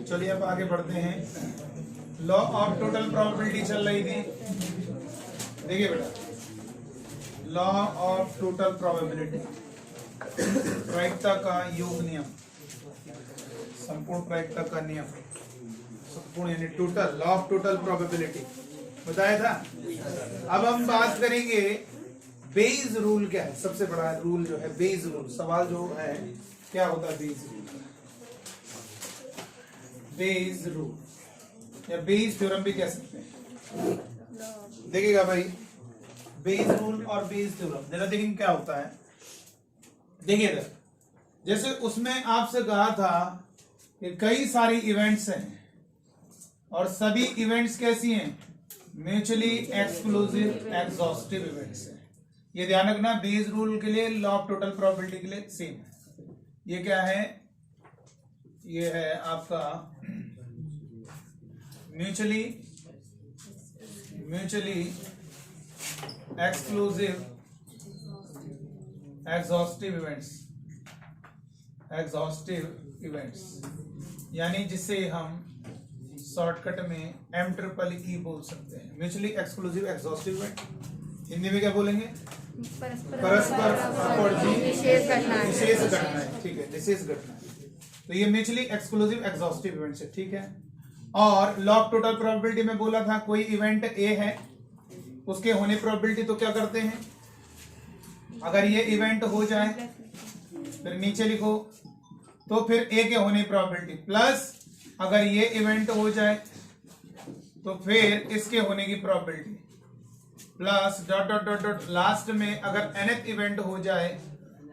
चलिए अब आगे बढ़ते हैं। लॉ ऑफ टोटल प्रोबेबिलिटी चल रही थी। देखिए बेटा, लॉ ऑफ टोटल प्रोबेबिलिटी, प्रायिकता का योग नियम, संपूर्ण प्रायिकता का नियम, संपूर्ण यानी total, law of total probability बताया था। अब हम बात करेंगे बेज रूल क्या है। सबसे बड़ा रूल जो है बेज रूल। सवाल जो है क्या होता है बेज रूल, बेज रूल या बेज थ्योरम भी कह सकते हैं। देखिएगा भाई, बेज रूल और बेज थ्योरम जरा देखेंगे क्या होता है। देखिएगा, जैसे उसमें आपसे कहा था कि कई सारी इवेंट्स हैं और सभी इवेंट्स कैसी हैं, म्यूचुअली एक्सक्लूसिव एग्जॉस्टिव इवेंट्स हैं। ये ध्यान रखना, बेज रूल के लिए, लॉ ऑफ टोटल प्रोबेबिलिटी के लिए सेम है। ये क्या है, ये है आपका म्यूचुअली एक्सक्लूसिव एग्जॉस्टिव इवेंट्स, यानी जिसे हम शॉर्टकट में MEEE बोल सकते हैं, mutually exclusive exhaustive event. Hindi में क्या बोलेंगे, परस्पर अपोजिट विशेष घटनाएं। ठीक है, विशेष घटना। तो ये म्यूचुअली एक्सक्लूसिव एग्जॉस्टिव इवेंट्स है। ठीक है, और लॉ ऑफ टोटल प्रोबेबिलिटी में बोला था कोई इवेंट ए है, उसके होने प्रोबेबिलिटी तो क्या करते हैं, अगर ये इवेंट हो जाए फिर नीचे लिखो, तो फिर ए के होने प्रोबेबिलिटी प्लस अगर ये इवेंट हो जाए तो फिर इसके होने की probability plus dot dot dot dot last में अगर nth इवेंट हो जाए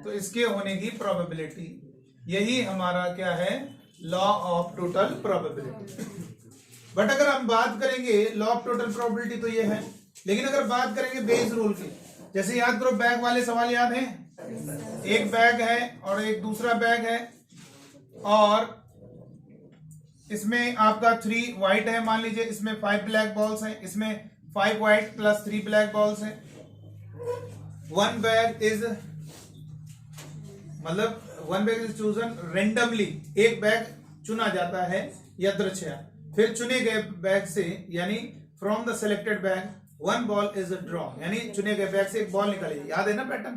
तो इसके होने की प्रोबेबिलिटी। यही हमारा क्या है, law of total probability. But अगर हम बात करेंगे लॉ ऑफ टोटल प्रोबेबिलिटी तो ये है, लेकिन अगर बात करेंगे बेस रूल की, जैसे याद करो बैग वाले सवाल याद है, एक बैग है और एक दूसरा बैग है और इसमें आपका 3 व्हाइट है, मान लीजिए इसमें 5 ब्लैक बॉल्स हैं, इसमें 5 व्हाइट प्लस 3 ब्लैक बॉल्स हैं। One bag is chosen randomly, एक बैग चुना जाता है यदृच्छया, फिर चुने गए बैग से यानी from the selected bag one ball is draw, यानी चुने गए बैग से एक बॉल निकाली। याद है ना पैटर्न?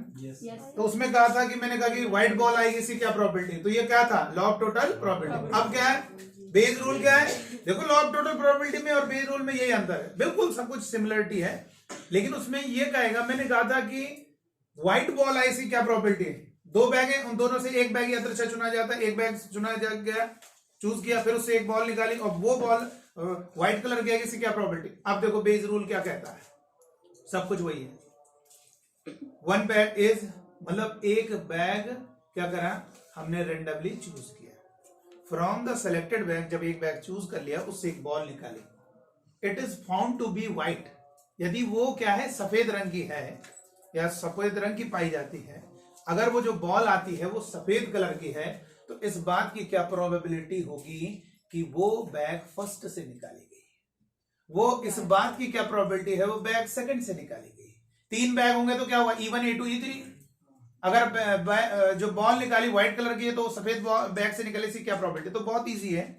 तो उसमें कहा था कि मैंने कहा कि व्हाइट बॉल आएगी, इसकी क्या प्रोबेबिलिटी, तो ये क्या था, लॉ ऑफ टोटल प्रोबेबिलिटी। अब क्या है, बेस रूल क्या है, देखो लॉ ऑफ टोटल प्रोबेबिलिटी में और बेस रूल में यही अंतर है, बिल्कुल सब कुछ सिमिलरिटी है, लेकिन उसमें ये कहेगा, मैंने कहा था कि व्हाइट बॉल आई इसकी क्या प्रोबेबिलिटी है, 2 बैग है, उन दोनों से एक बैग यदृच्छा चुना जाता है, एक बैग चुना गया, चूज किया, फिर उससे एक बॉल निकाली और वो बॉल व्हाइट कलर की है, इसकी क्या प्रोबेबिलिटी। अब देखो बेस रूल क्या कहता है, सब कुछ वही है। वन बैग इज मतलब एक बैग क्या करा, हमने रेंडमली चूज किया, फ्रॉम द सेलेक्टेड बैग, जब एक बैग चूज कर लिया उससे एक बॉल निकाली, it is found to be white, यदि वो क्या है, सफेद रंग की है या सफेद रंग की पाई जाती है, अगर वो जो बॉल आती है वो सफेद कलर की है, तो इस बात की क्या प्रोबेबिलिटी होगी कि वो बैग फर्स्ट से निकाली गई, वो इस बात की क्या प्रोबेबिलिटी है, वो बैग सेकंड से निकाली गई। 3 बैग होंगे तो क्या होगा, E1 E2 E3। अगर जो बॉल निकाली व्हाइट कलर की है तो सफेद बैग से निकले, इसकी क्या प्रोबेबिलिटी, तो बहुत इजी है।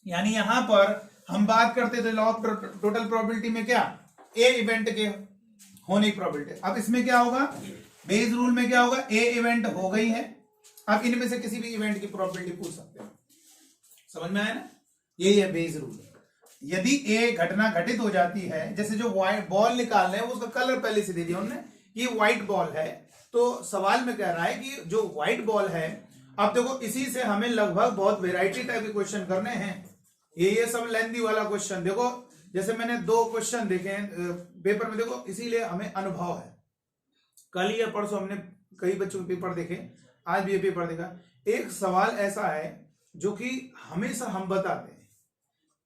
यानी यहां पर हम बात करते थे लॉ ऑफ टोटल प्रोबेबिलिटी में क्या, ए इवेंट के होने की प्रोबेबिलिटी। अब इसमें क्या होगा, बेस रूल में क्या होगा, ए इवेंट हो गई है, अब इनमें से किसी भी इवेंट की प्रोबेबिलिटी पूछ सकते हैं। समझ में आया ना, यही है बेस रूल। यदि ए घटना घटित हो जाती है, जैसे जो व्हाइट बॉल निकाल रहे हैं उसका कलर पहले से दे दिया उन्होंने, ये व्हाइट बॉल है, तो सवाल में कह रहा है कि जो व्हाइट बॉल है, अब देखो इसी से हमें लगभग बहुत वेराइटी टाइप के क्वेश्चन करने हैं, ये सब लेंथी वाला क्वेश्चन। देखो जैसे मैंने 2 क्वेश्चन देखे हैं पेपर में, देखो इसीलिए हमें अनुभव है। कल या परसों हमने कई बच्चों के पेपर देखे, आज भी ये पेपर देखा। एक सवाल ऐसा है जो कि हमेशा हम बताते हैं,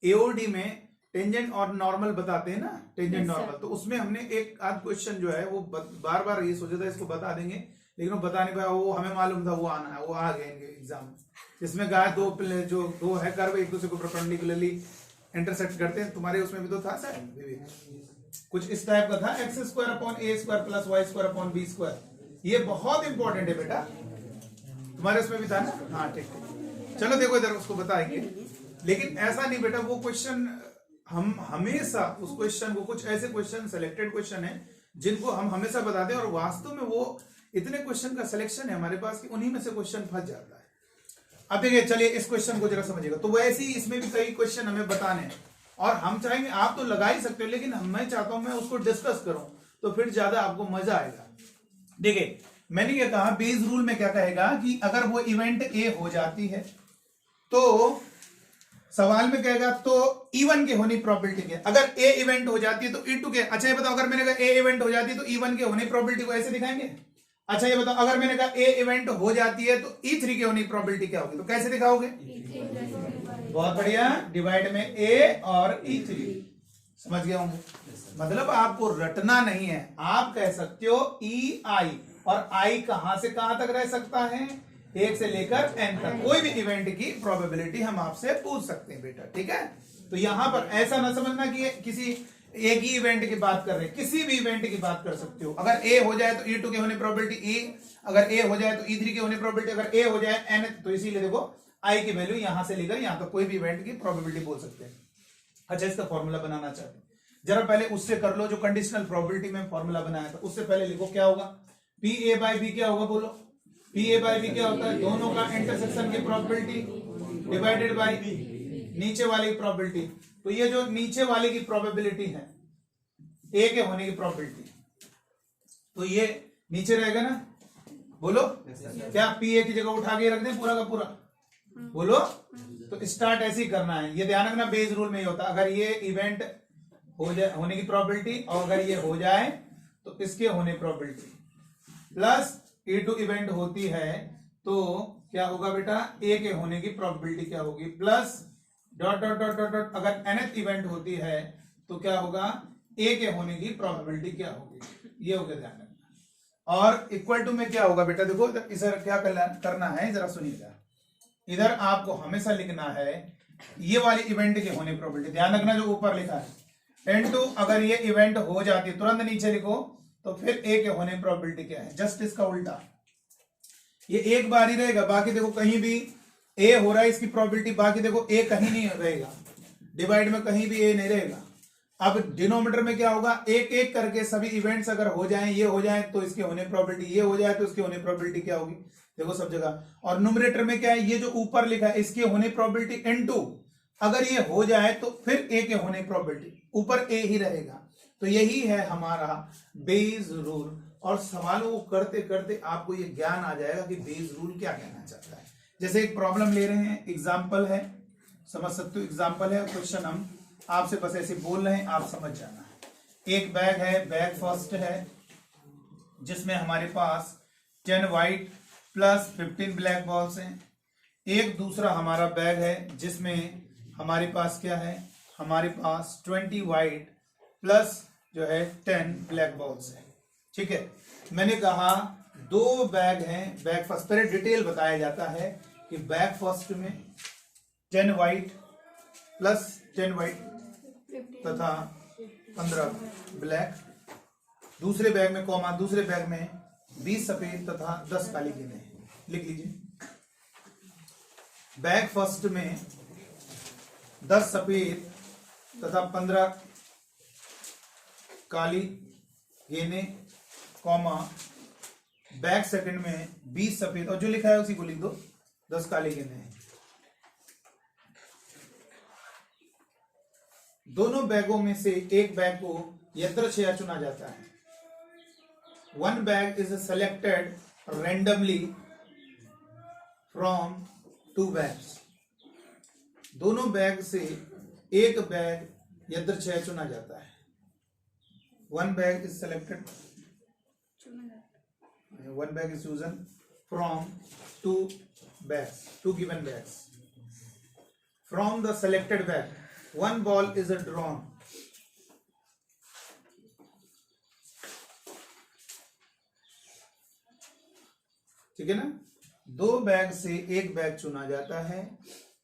एओडी में टेंजेंट और नॉर्मल बताते हैं ना, टेंजेंट नॉर्मल, तो उसमें हमने एक आध क्वेश्चन जो है वो बार बार ये सोचा था इसको बता देंगे, लेकिन वो बता नहीं पाया, वो हमें मालूम था वो आना है, वो आ गए इनके एग्जाम में। जिसमें कहा दो है कर्व एक दूसरे को परपेंडिकुलरली इंटरसेक्ट करते हैं, तुम्हारे उसमें भी तो था सर, कुछ इस टाइप का था, x² + a² + y² / b²। ये बहुत इंपॉर्टेंट है बेटा, तुम्हारे उसमें भी था ना, हाँ ठीक है। चलो देखो इधर उसको बताएंगे, लेकिन ऐसा नहीं बेटा, वो क्वेश्चन हम हमेशा उस क्वेश्चन को, कुछ ऐसे क्वेश्चन सिलेक्टेड क्वेश्चन है जिनको हम हमेशा बताते हैं और वास्तव में वो इतने क्वेश्चन का सिलेक्शन है हमारे पास कि उन्हीं में से क्वेश्चन फंस जाता है। अब देखिए, चलिए इस क्वेश्चन को जरा समझिएगा। तो वैसे ही इसमें भी कई क्वेश्चन हमें बताने हैं और हम चाहेंगे, आप तो लगा ही सकते हो, लेकिन मैं चाहता हूं मैं उसको डिस्कस करूं तो फिर ज्यादा आपको मजा आएगा। देखिए मैंने क्या कहा, बेस रूल में क्या कहेगा कि अगर वो इवेंट ए हो जाती है तो सवाल में कहेगा तो E1 के होने प्रोबेबिलिटी क्या, अगर ए इवेंट हो जाती है तो E2 के। अच्छा ये बताओ, अगर मैंने कहा ए इवेंट हो जाती है तो E1 के होने प्रोबेबिलिटी को ऐसे दिखाएंगे। अच्छा ये बताओ, अगर मैंने कहा ए इवेंट हो जाती है तो E3 के होने प्रोबेबिलिटी क्या होगी, तो कैसे दिखाओगे? बहुत बढ़िया, डिवाइड में ए और E3। समझ गया होंगे? मतलब आपको रटना नहीं है, आप कह सकते हो EI, और I कहां से कहां तक रह सकता है, 1 से लेकर n तक। कोई भी इवेंट की प्रोबेबिलिटी हम आपसे पूछ सकते हैं बेटा, ठीक है। तो यहां पर ऐसा ना समझना कि किसी एक ही इवेंट की बात कर रहे हैं, किसी भी इवेंट की बात कर सकते हो। अगर ए हो जाए तो E2 के होने प्रोबेबिलिटी E, अगर ए हो जाए तो E3 के होने प्रोबेबिलिटी, अगर ए हो जाए n, तो इसीलिए देखो I की वैल्यू यहां से लेकर यहां तक कोई भी इवेंट की प्रोबेबिलिटी बोल सकते हैं। अच्छा इसका फॉर्मूला बनाना चाहते हैं, जरा पहले उससे कर लो जो कंडीशनल प्रोबेबिलिटी में फॉर्मूला बनाया था। उससे पहले लिखो क्या होगा, पी ए बाई बी क्या होगा, बोलो। पी ए बाई बी क्या होता है, दोनों का इंटरसेक्शन की प्रोबेबिलिटी डिवाइडेड बाई नीचे वाले की प्रोबेबिलिटी। तो ये जो नीचे वाले की प्रोबेबिलिटी है, ए के होने की प्रोबेबिलिटी, तो ये नीचे रहेगा ना, बोलो। क्या पी ए की जगह उठा के रख दें पूरा का पूरा, बोलो। तो स्टार्ट ऐसे ही करना है, ये ध्यान रखना बेस रूल में ही होता है। अगर ये इवेंट हो जाए होने की प्रोबेबिलिटी, और अगर ये हो जाए तो इसके होने प्रोबेबिलिटी, प्लस E2 इवेंट होती है तो क्या होगा बेटा, ए के होने की प्रोबेबिलिटी क्या होगी, plus dot dot dot dot dot, अगर nth इवेंट होती है तो क्या होगा, ए के होने की प्रोबेबिलिटी क्या होगी, ये हो गया, ध्यान रखना। और इक्वल टू में क्या होगा बेटा, देखो इधर क्या करना है, जरा सुनिएगा। इधर आपको हमेशा लिखना है ये वाली इवेंट के होने प्रोबेबिलिटी, ध्यान रखना जो ऊपर लिखा है n2, अगर ये इवेंट हो जाती है तुरंत नीचे लिखो, तो फिर ए के होने प्रोबेबिलिटी क्या है, जस्ट इसका उल्टा। ये एक बार ही रहेगा, बाकी देखो कहीं भी ए हो रहा है इसकी प्रोबेबिलिटी, बाकी देखो ए कहीं नहीं रहेगा, डिवाइड में कहीं भी ए नहीं रहेगा। अब डिनोमिनेटर में क्या होगा, एक एक करके सभी इवेंट्स अगर हो जाएं, ये हो जाए तो इसके होने प्रोबेबिलिटी, ये हो जाए तो इसके होने प्रोबेबिलिटी क्या होगी, देखो सब जगह। और न्यूमरेटर में क्या है, ये जो ऊपर लिखा है इसके होने प्रोबेबिलिटी n2, अगर ये हो जाए तो फिर ए के होने प्रोबेबिलिटी, ऊपर ए ही रहेगा। तो यही है हमारा बेस रूल, और सवालों को करते करते आपको ये ज्ञान आ जाएगा कि बेस रूल क्या कहना चाहता है। जैसे एक प्रॉब्लम ले रहे हैं, एग्जाम्पल है, समझ सकते हो, एग्जाम्पल है, क्वेश्चन हम आपसे बस ऐसे बोल रहे हैं, आप समझ जाना है। एक बैग है, बैग फर्स्ट है, जिसमें हमारे पास 10 व्हाइट प्लस 15 ब्लैक बॉल्स हैं। एक दूसरा हमारा बैग है जिसमें हमारे पास क्या है, हमारे पास 20 व्हाइट प्लस जो है 10 ब्लैक बॉल्स है, ठीक है। मैंने कहा दो बैग हैं, बैग फर्स्ट, पहले डिटेल बताया जाता है कि बैग फर्स्ट में 10 व्हाइट प्लस 10 व्हाइट तथा 15 ब्लैक, दूसरे बैग में कॉमा, दूसरे बैग में 20 सफेद तथा 10 काली गेंदें हैं। लिख लीजिए, बैग फर्स्ट में 10 सफेद तथा 15 काली गेंदें, कॉमा, बैग सेकंड में 20 सफेद, और जो लिखा है उसी को लिख दो, 10 काली गेंदें हैं। दोनों बैगों में से एक बैग को यदृच्छया चुना जाता है। One bag is selected randomly from 2 bags. दोनों बैग से एक बैग यदृच्छया चुना जाता है। One bag is selected, one bag is chosen from 2 bags, 2 given bags. From the selected bag, one ball is drawn. ठीक है ना, 2 बैग से एक बैग चुना जाता है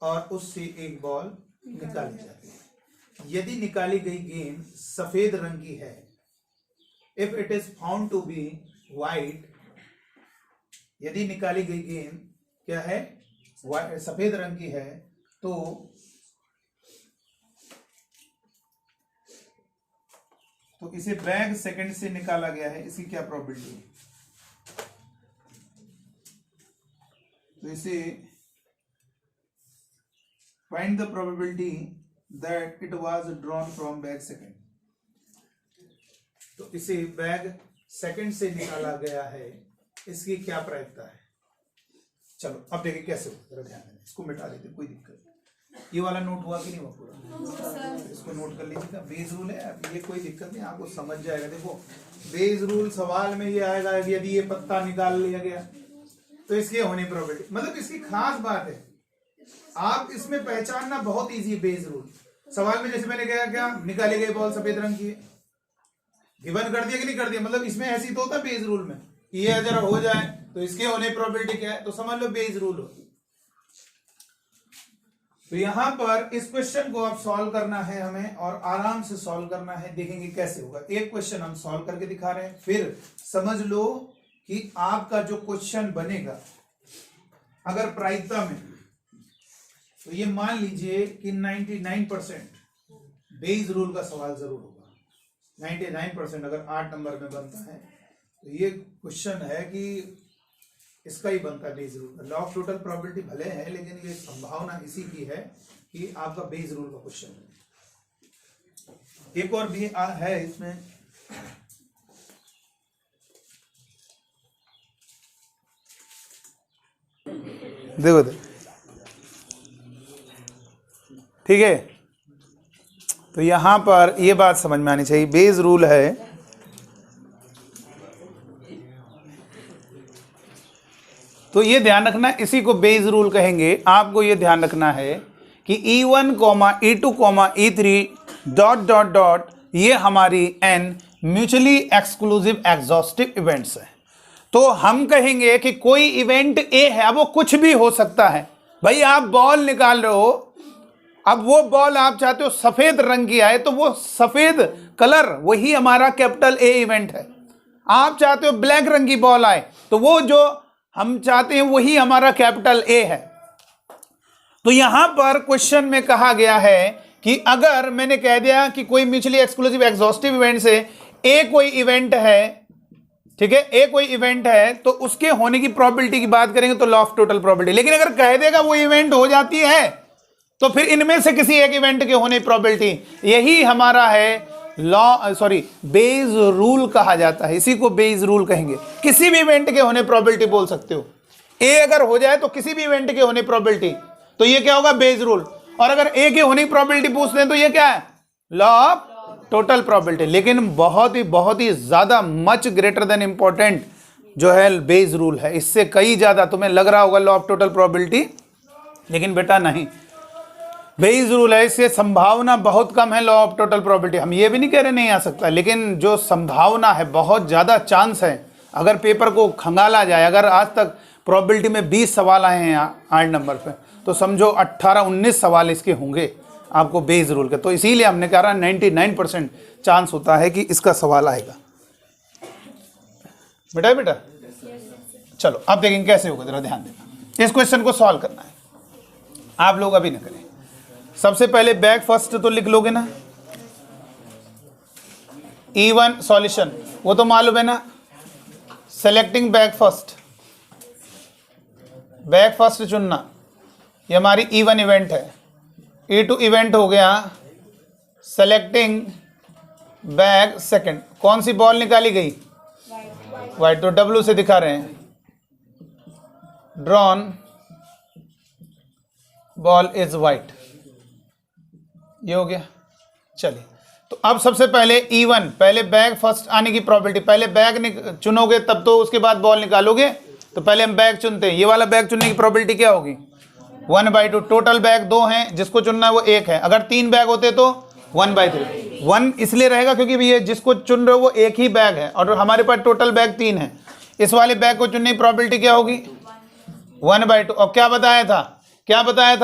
और उससे एक बॉल निकाली जाती है। यदि निकाली गई गेंद सफेद रंग की है, if it is found to be white, यदि निकाली गई गेंद क्या है, सफेद रंग की है तो इसे बैग सेकंड से निकाला गया है, इसकी क्या प्रोबेबिलिटी है? तो इसे find the probability that it was drawn from bag second. तो इसे बैग सेकंड से निकाला गया है, इसकी क्या प्रायिकता है? चलो अब देखिए कैसे हो, जरा ध्यान देना, इसको मिटा देते, कोई दिक्कत नहीं। ये वाला नोट हुआ कि नहीं हुआ पूरा? इसको नोट कर लीजिएगा। बेस रूल है, ये कोई दिक्कत नहीं, आपको समझ जाएगा। देखो बेस रूल सवाल में ये आएगा कि यदि ये पत्ता निकाल लिया गया तो इसके होने प्रोबेबिलिटी, मतलब इसकी खास बात है, आप इसमें पहचानना बहुत इजी है। बेस रूल सवाल में जैसे मैंने कहा, क्या निकाली गई बॉल सफेद रंग की है, गिवन कर दिया कि नहीं कर दिया, मतलब इसमें ऐसी तो होता है बेस रूल में, ये अगर हो जाए तो इसके होने प्रोबेबिलिटी क्या है, तो समझ लो बेस रूल हो। तो यहां पर इस क्वेश्चन को आप सॉल्व करना है हमें, और आराम से सॉल्व करना है, देखेंगे कैसे होगा। एक क्वेश्चन हम सॉल्व करके दिखा रहे हैं, फिर समझ लो कि आपका जो क्वेश्चन बनेगा अगर प्रायिकता में, तो ये मान लीजिए कि 99% बेस रूल का सवाल जरूर होगा। 99% अगर 8 नंबर में बनता है तो ये क्वेश्चन है कि इसका ही बनता है base rule. Law of total probability भले है, लेकिन ये संभावना इसी की है कि आपका बेस रूल का क्वेश्चन है। एक और भी है इसमें, देखो ठीक है। तो यहां पर ये बात समझ में आनी चाहिए, बेस रूल है तो ये ध्यान रखना, इसी को बेस रूल कहेंगे। आपको ये ध्यान रखना है कि E1, E2, E3 ... ये हमारी n mutually exclusive exhaustive events है। तो हम कहेंगे कि कोई इवेंट A है, अब वो कुछ भी हो सकता है। भाई आप बॉल निकाल रहे हो, अब वो बॉल आप चाहते हो सफेद रंग की आए, तो वो सफेद कलर वही हमारा कैपिटल A इवेंट है। आप चाहते हो ब्लैक रंग की बॉल आए, तो वो जो हम चाहते हैं वही हमारा कैपिटल A है। तो यहां पर क्वेश्चन में कहा गया है कि अगर मैंने कह दिया कि कोई म्यूचुअली एक्सक्लूसिव एग्जॉस्टिव इवेंट से A कोई इवेंट है, ठीक है, A कोई इवेंट है, तो उसके होने की प्रोबेबिलिटी की बात करेंगे तो लॉ ऑफ टोटल प्रोबेबिलिटी। लेकिन अगर कह देगा वो इवेंट हो जाती है, तो फिर इनमें से किसी एक इवेंट के होने की प्रोबेबिलिटी, यही हमारा है बेस रूल कहा जाता है। इसी को बेस रूल कहेंगे। किसी भी इवेंट के होने प्रोबेबिलिटी बोल सकते हो। ए अगर हो जाए तो किसी भी इवेंट के होने प्रोबेबिलिटी, तो ये क्या होगा, बेस रूल। और अगर ए के होने की प्रोबेबिलिटी पूछते हैं तो ये क्या है, लॉ ऑफ टोटल प्रोबेबिलिटी। लेकिन बहुत ही ज्यादा मच ग्रेटर देन इंपॉर्टेंट जो है बेस रूल है, इससे कई ज्यादा। तुम्हें लग रहा होगा लॉ ऑफ टोटल प्रोबेबिलिटी, लेकिन बेटा नहीं, बेस रूल है, इससे संभावना बहुत कम है लॉ ऑफ टोटल प्रोबेबिलिटी। हम ये भी नहीं कह रहे नहीं आ सकता, लेकिन जो संभावना है, बहुत ज़्यादा चांस है। अगर पेपर को खंगाला जाए, अगर आज तक प्रोबेबिलिटी में 20 सवाल आए हैं 8 नंबर पे, तो समझो 18-19 सवाल इसके होंगे आपको बेस रूल के। तो इसीलिए हमने कहा 99% चांस होता है कि इसका सवाल आएगा। बेटा चलो अब देखेंगे कैसे होगा, जरा ध्यान देना। इस क्वेश्चन को सॉल्व करना है, आप लोग अभी न करें। सबसे पहले बैक फर्स्ट तो लिख लोगे ना, E1 सॉल्यूशन वो तो मालूम है ना, सेलेक्टिंग बैक फर्स्ट चुनना, ये हमारी E1 इवेंट है। E2 इवेंट हो गया सेलेक्टिंग बैक सेकंड। कौन सी बॉल निकाली गई, वाइट, तो W से दिखा रहे हैं, ड्रॉन बॉल इज वाइट, ये हो गया। चलिए, तो अब सबसे पहले E1, पहले बैग फर्स्ट आने की प्रोबेबिलिटी, पहले बैग चुनोगे तब तो उसके बाद बॉल निकालोगे, तो पहले हम बैग चुनते हैं। ये वाला बैग चुनने की प्रोबेबिलिटी क्या होगी, 1/2। टोटल बैग 2 हैं, जिसको चुनना है वो 1 है। अगर 3 बैग होते तो 1/3। 1 इसलिए रहेगा क्योंकि ये जिसको चुन रहे हो वो एक ही बैग है, और हमारे पास टोटल बैग 3 है। इस वाले बैग को चुनने की प्रोबेबिलिटी क्या होगी, 1/2। और क्या बताया था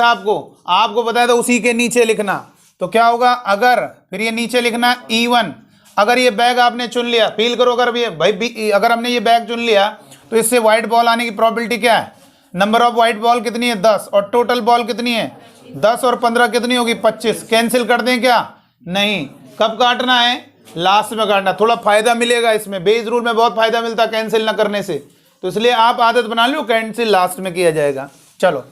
आपको बताया था उसी के नीचे लिखना। तो क्या होगा, अगर फिर ये नीचे लिखना E1, अगर ये बैग आपने चुन लिया, फील करो, अगर ये भाई अगर हमने ये बैग चुन लिया तो इससे व्हाइट बॉल आने की प्रोबेबिलिटी क्या है, नंबर ऑफ व्हाइट बॉल कितनी है 10, और टोटल बॉल कितनी है 10 और 15 कितनी होगी 25। कैंसिल कर दें क्या? नहीं। कब काटना है? लास्ट में काटना। थोड़ा फायदा मिलेगा इसमें, बेस रूल में बहुत फायदा मिलता है कैंसिल ना करने से, तो इसलिए आप आदत बना लो कैंसिल लास्ट में किया जाएगा। चलो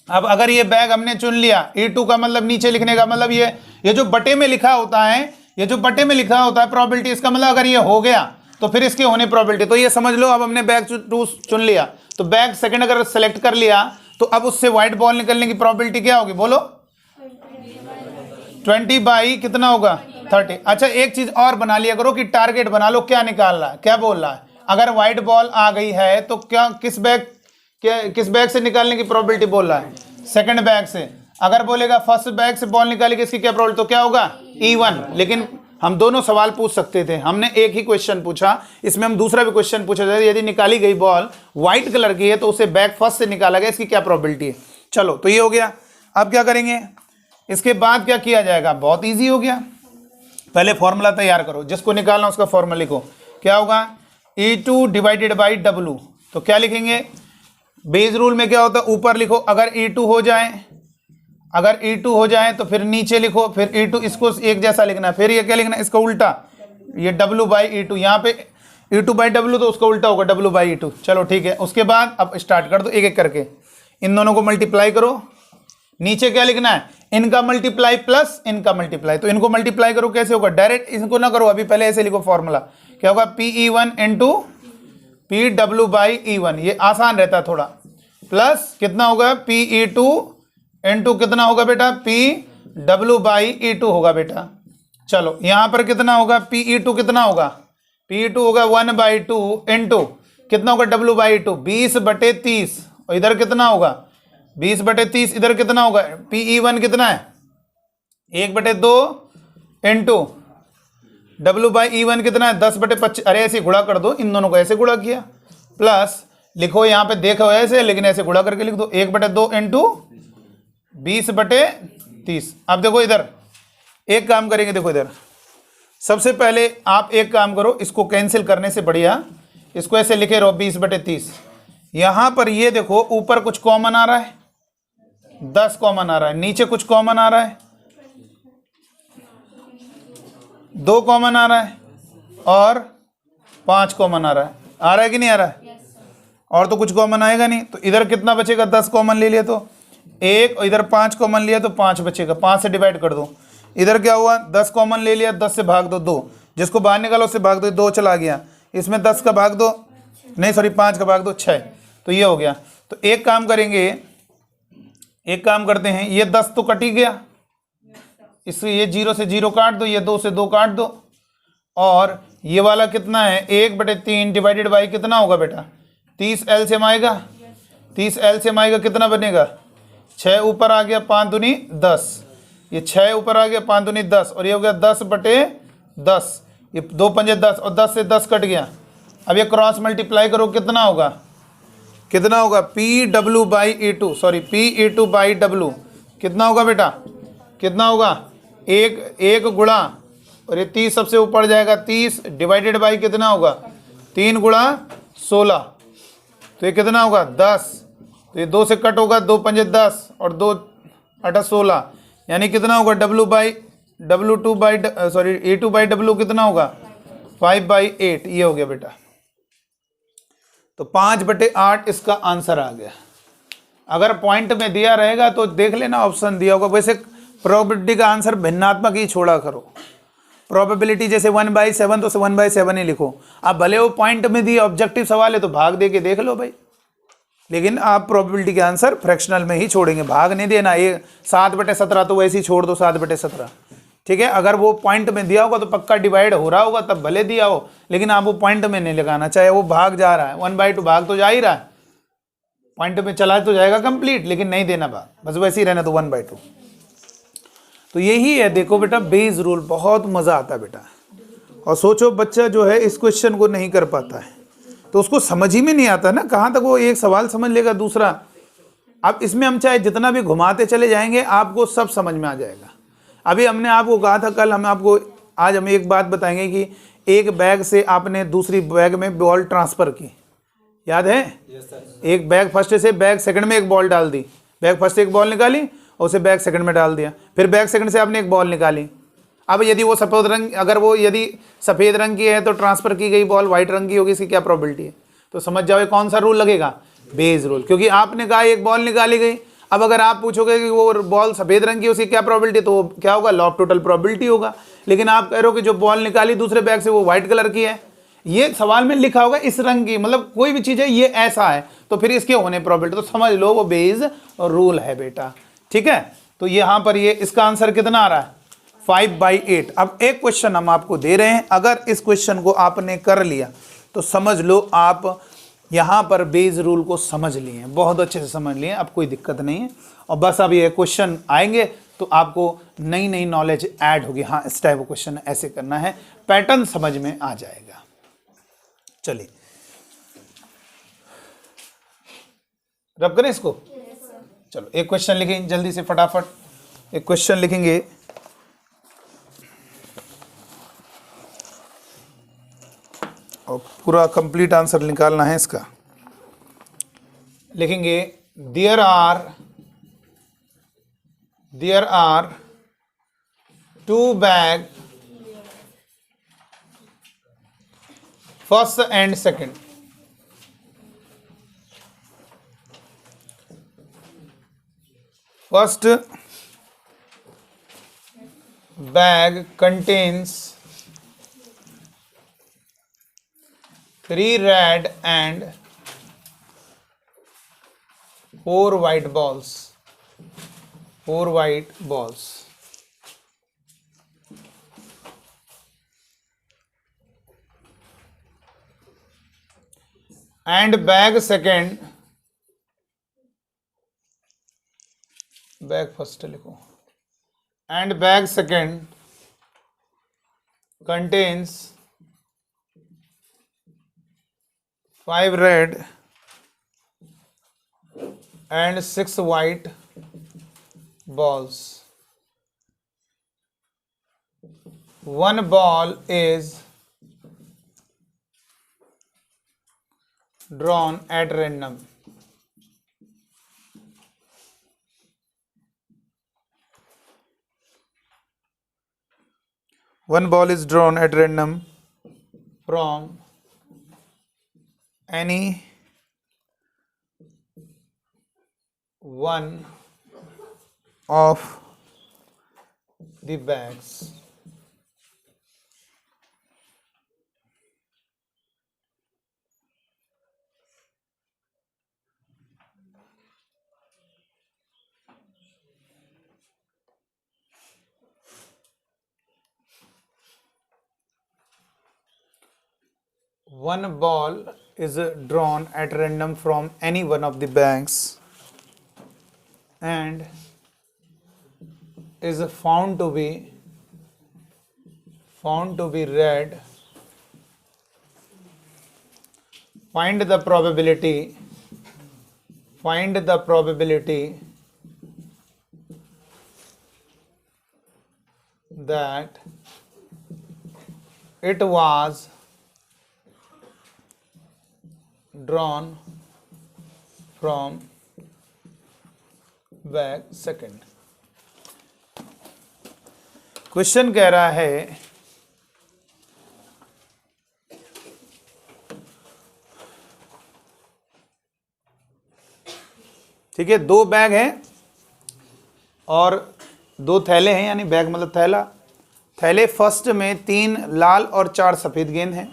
अब अगर ये बैग हमने चुन लिया, E2 का मतलब नीचे लिखने का मतलब ये जो बटे में लिखा होता है, ये जो बटे में लिखा होता है प्रोबेबिलिटी, इसका मतलब अगर ये हो गया तो फिर इसके होने प्रोबेबिलिटी। तो ये समझ लो अब हमने बैग 2 चुन लिया, तो बैग सेकंड अगर सेलेक्ट कर लिया तो अब उससे व्हाइट बॉल निकलने की प्रोबेबिलिटी क्या होगी बोलो? 20 बाई कितना होगा 30। अच्छा एक चीज और बना लिया करो कि टारगेट बना लो क्या निकाल रहा है, क्या बोल रहा है। अगर व्हाइट बॉल आ गई है तो क्या किस बैग से निकालने की प्रोबेबिलिटी बोल रहा है? सेकंड बैग से। अगर बोलेगा फर्स्ट बैग से बॉल निकालेगी इसकी क्या प्रोबेबिलिटी, तो क्या होगा E1। लेकिन हम दोनों सवाल पूछ सकते थे, हमने एक ही क्वेश्चन पूछा, इसमें हम दूसरा भी क्वेश्चन पूछा जाए यदि निकाली गई बॉल व्हाइट कलर की है तो उसे बैग फर्स्ट से निकाला गया, इसकी क्या प्रोबेबिलिटी है। चलो तो ये हो गया। अब क्या करेंगे, इसके बाद क्या किया जाएगा? बहुत ईजी हो गया। पहले फॉर्मूला तैयार करो, जिसको निकालना उसका फॉर्मूला लिखो। क्या होगा? E2 divided by W। तो क्या लिखेंगे? बेस रूल में क्या होता है, ऊपर लिखो। अगर E2 हो जाए तो फिर नीचे लिखो, फिर E2 इसको एक जैसा लिखना है, फिर ये क्या लिखना है इसका उल्टा, ये W बाई E2। यहाँ पे E2 बाई W तो उसका उल्टा होगा W बाई E2। चलो ठीक है। उसके बाद अब स्टार्ट कर दो एक एक करके, इन दोनों को मल्टीप्लाई करो। नीचे क्या लिखना है? इनका मल्टीप्लाई प्लस इनका मल्टीप्लाई। तो इनको मल्टीप्लाई करो, कैसे होगा? डायरेक्ट इनको ना करो, अभी पहले ऐसे लिखो फॉर्मूला। क्या होगा? PE1 into PW by E1, ये आसान रहता है थोड़ा। प्लस कितना होगा? PE2 इंटू कितना होगा बेटा? PW बाई E2 होगा बेटा। चलो यहाँ पर कितना होगा? PE2 कितना होगा? PE2 होगा 1/2 इंटू कितना होगा? W बाई E2 20/30, और इधर कितना होगा? 20/30। इधर कितना होगा? PE1 कितना है? 1/2 इंटू W बाई E1 कितना है? 10/25। अरे ऐसे गुणा कर दो, इन दोनों को ऐसे गुणा किया, प्लस लिखो यहाँ पे देखो ऐसे, लेकिन ऐसे गुणा करके लिख दो 1/2 इंटू 20/30। अब देखो इधर एक काम करेंगे, देखो इधर सबसे पहले आप एक काम करो, इसको कैंसिल करने से बढ़िया इसको ऐसे लिखे रहो 20/30। यहां पर ये देखो ऊपर कुछ कॉमन आ रहा है, 10 कॉमन आ रहा है, नीचे कुछ कॉमन आ रहा है, 2 कॉमन आ रहा है, और 5 कॉमन आ रहा है कि नहीं आ रहा है? और तो कुछ कॉमन आएगा नहीं, तो इधर कितना बचेगा? 10 कॉमन ले लिया तो 1, और इधर 5 कॉमन लिया तो 5 बचेगा। 5 से डिवाइड कर दो। इधर क्या हुआ? 10 कॉमन ले लिया, 10 से भाग दो 2, जिसको बाहर निकालो उससे भाग दो, 2 चला गया। इसमें 10 का भाग दो, नहीं सॉरी 5 का भाग दो 6, तो ये हो गया। तो एक काम करेंगे, एक काम करते हैं, ये 10 तो कट ही गया, इससे ये 0 से 0 काट दो, ये 2 से 2 काट दो, और ये वाला कितना है? 1/3 डिवाइडेड बाई कितना होगा बेटा? 30 LCM आएगा। 30 LCM आएगा, कितना बनेगा? 6 ऊपर आ गया 5 दूनी 10, ये 6 ऊपर आ गया 5 दूनी 10, और ये हो गया 10/10, ये 2 पंजे 10, और 10 से 10 कट गया। अब ये क्रॉस मल्टीप्लाई करो, कितना होगा? कितना होगा? PW by E2, sorry PE2 by W कितना होगा बेटा? कितना होगा? एक गुणा, और ये 30 सबसे ऊपर जाएगा 30 डिवाइडेड बाई कितना होगा? 3 गुणा 16, तो ये कितना होगा? 10, तो ये 2 से कट होगा, 2 पंजे 10 और 2 8 16, यानी कितना होगा? W2 by sorry E2 by W कितना होगा? 5/8। ये हो गया बेटा। तो 5/8 इसका आंसर आ गया। अगर पॉइंट में दिया रहेगा तो देख लेना ऑप्शन दिया होगा। वैसे प्रोबेबिलिटी का आंसर भिन्नात्मक ही छोड़ा करो। प्रोबेबिलिटी जैसे 1/7 तो 1/7 ही लिखो। अब भले वो पॉइंट में दिए, ऑब्जेक्टिव सवाल है तो भाग दे के देख लो भाई, लेकिन आप प्रोबेबिलिटी के आंसर फ्रैक्शनल में ही छोड़ेंगे, भाग नहीं देना। ये 7/17 तो वैसे ही छोड़ दो 7/17, ठीक है। अगर वो पॉइंट में दिया होगा तो पक्का डिवाइड हो रहा होगा, तब भले दिया हो, लेकिन आप वो पॉइंट में नहीं लगाना, चाहे वो भाग जा रहा है 1/2 भाग तो जा ही रहा है, पॉइंट में चला तो जाएगा कंप्लीट, लेकिन नहीं देना भाग, बस वैसे ही रहना तो 1/2। तो यही है, देखो बेटा बेस रूल, बहुत मज़ा आता है बेटा। और सोचो बच्चा जो है इस क्वेश्चन को नहीं कर पाता है तो उसको समझ ही में नहीं आता ना, कहाँ तक वो एक सवाल समझ लेगा दूसरा। अब इसमें हम चाहे जितना भी घुमाते चले जाएंगे आपको सब समझ में आ जाएगा। अभी हमने आपको कहा था कल, आज हम एक बात बताएंगे कि एक बैग से आपने दूसरी बैग में बॉल ट्रांसफ़र की, याद है? एक बैग फर्स्ट से बैग सेकंड में एक बॉल डाल दी, बैग फर्स्ट से एक बॉल निकाली और उसे बैग सेकंड में डाल दिया, फिर बैग सेकंड से आपने एक बॉल निकाली। अब यदि वो सफ़ेद रंग, अगर वो यदि सफ़ेद रंग की है तो ट्रांसफ़र की गई बॉल वाइट रंग की होगी, इसकी क्या प्रोबेबिलिटी है? तो समझ जाओ कौन सा रूल लगेगा, बेज रूल, क्योंकि आपने कहा एक बॉल निकाली गई। अब अगर आप पूछोगे कि वो बॉल सफ़ेद रंग की, उसकी क्या प्रोबेबिलिटी, तो क्या होगा, लॉ ऑफ टोटल प्रोबेबिलिटी होगा। लेकिन आप कह रहे हो कि जो बॉल निकाली दूसरे बैग से वो व्हाइट कलर की है, ये सवाल में लिखा होगा इस रंग की, मतलब कोई भी चीज़ है ये ऐसा है, तो फिर इसके होने प्रोबेबिलिटी, तो समझ लो वो बेज रूल है बेटा। ठीक है, तो यहाँ पर ये इसका आंसर कितना आ रहा है, 5/8। अब एक क्वेश्चन हम आपको दे रहे हैं, अगर इस क्वेश्चन को आपने कर लिया तो समझ लो आप यहाँ पर बेज रूल को समझ लिए हैं, बहुत अच्छे से समझ लिए, अब कोई दिक्कत नहीं है। और बस अब ये क्वेश्चन आएंगे तो आपको नई नई नॉलेज ऐड होगी। हाँ, इस टाइप का क्वेश्चन ऐसे करना है, पैटर्न समझ में आ जाएगा। चलिए रब करें इसको। चलो एक क्वेश्चन लिखेंगे जल्दी से, फटाफट एक क्वेश्चन लिखेंगे। और पूरा कंप्लीट आंसर निकालना है इसका। लिखेंगे there are 2 bag first and second. First bag contains 3 red and 4 white balls. 4 white balls. And bag second, bag first लिखो, and bag second contains 5 red and 6 white balls. One ball is drawn at random. One ball is drawn at random from any one of the bags. One ball is drawn at random from any one of the bags and is found to be red. Find the probability that it was drawn from bag second. Question कह रहा है ठीक है, 2 bag हैं और 2 थैले हैं, यानी बैग मतलब थैला। थैले फर्स्ट में 3 लाल और 4 सफ़ेद गेंद हैं,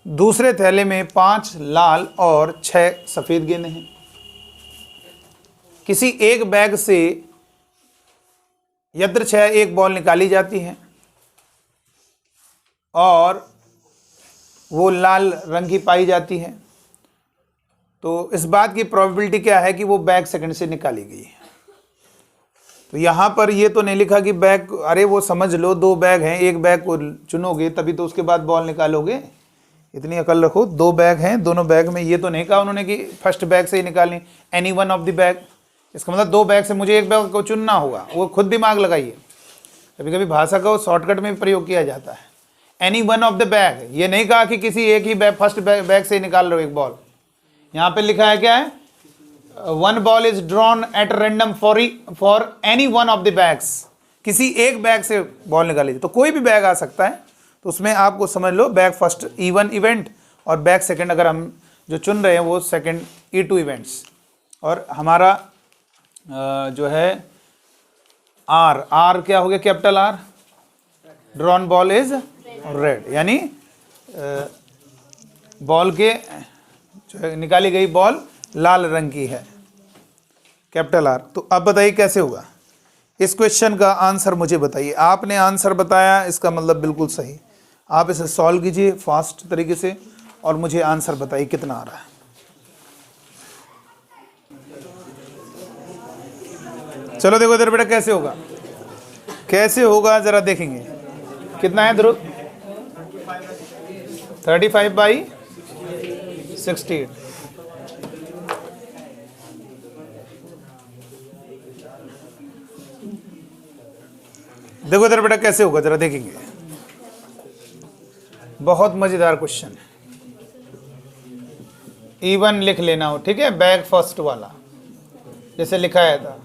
दूसरे थैले में 5 लाल और 6 सफ़ेद गेंद हैं। किसी एक बैग से यदृच्छया एक बॉल निकाली जाती है और वो लाल रंग की पाई जाती है, तो इस बात की प्रोबेबिलिटी क्या है कि वो बैग सेकंड से निकाली गई है। तो यहाँ पर ये तो नहीं लिखा कि बैग, अरे वो समझ लो 2 बैग हैं, एक बैग को चुनोगे तभी तो उसके बाद बॉल निकालोगे, इतनी अकल रखो। 2 बैग हैं, दोनों बैग में ये तो नहीं कहा उन्होंने कि फर्स्ट बैग से ही निकालनी, any one of the bag. इसका मतलब 2 बैग से मुझे एक बैग को चुनना होगा, वो खुद दिमाग लगाइए। कभी कभी भाषा का शॉर्टकट में प्रयोग किया जाता है। Any one of the bag, ये नहीं कहा कि किसी एक ही बैग फर्स्ट बैग से ही निकाल रहे हो एक बॉल, यहाँ पे लिखा है क्या है, one ball is drawn at random for any one of the bags, किसी एक बैग से बॉल निकाली, तो कोई भी बैग आ सकता है, तो उसमें आपको समझ लो बैग फर्स्ट E1 इवेंट और बैग सेकंड, अगर हम जो चुन रहे हैं वो सेकंड E2 इवेंट्स, और हमारा जो है आर क्या हो गया, capital R, drawn ball is red, यानी बॉल के जो निकाली गई बॉल लाल रंग की है, कैपिटल आर। तो अब बताइए कैसे होगा, इस क्वेश्चन का आंसर मुझे बताइए। आपने आंसर बताया, इसका मतलब बिल्कुल सही, आप इसे सॉल्व कीजिए फास्ट तरीके से और मुझे आंसर बताइए कितना आ रहा है। चलो देखो इधर बेटा कैसे होगा, कैसे होगा जरा देखेंगे। कितना है ध्रुव? 35/68। देखो इधर बेटा कैसे होगा जरा देखेंगे, बहुत मजेदार क्वेश्चन है। E1 लिख लेना हो, ठीक है, बैग फर्स्ट वाला जैसे लिखाया था,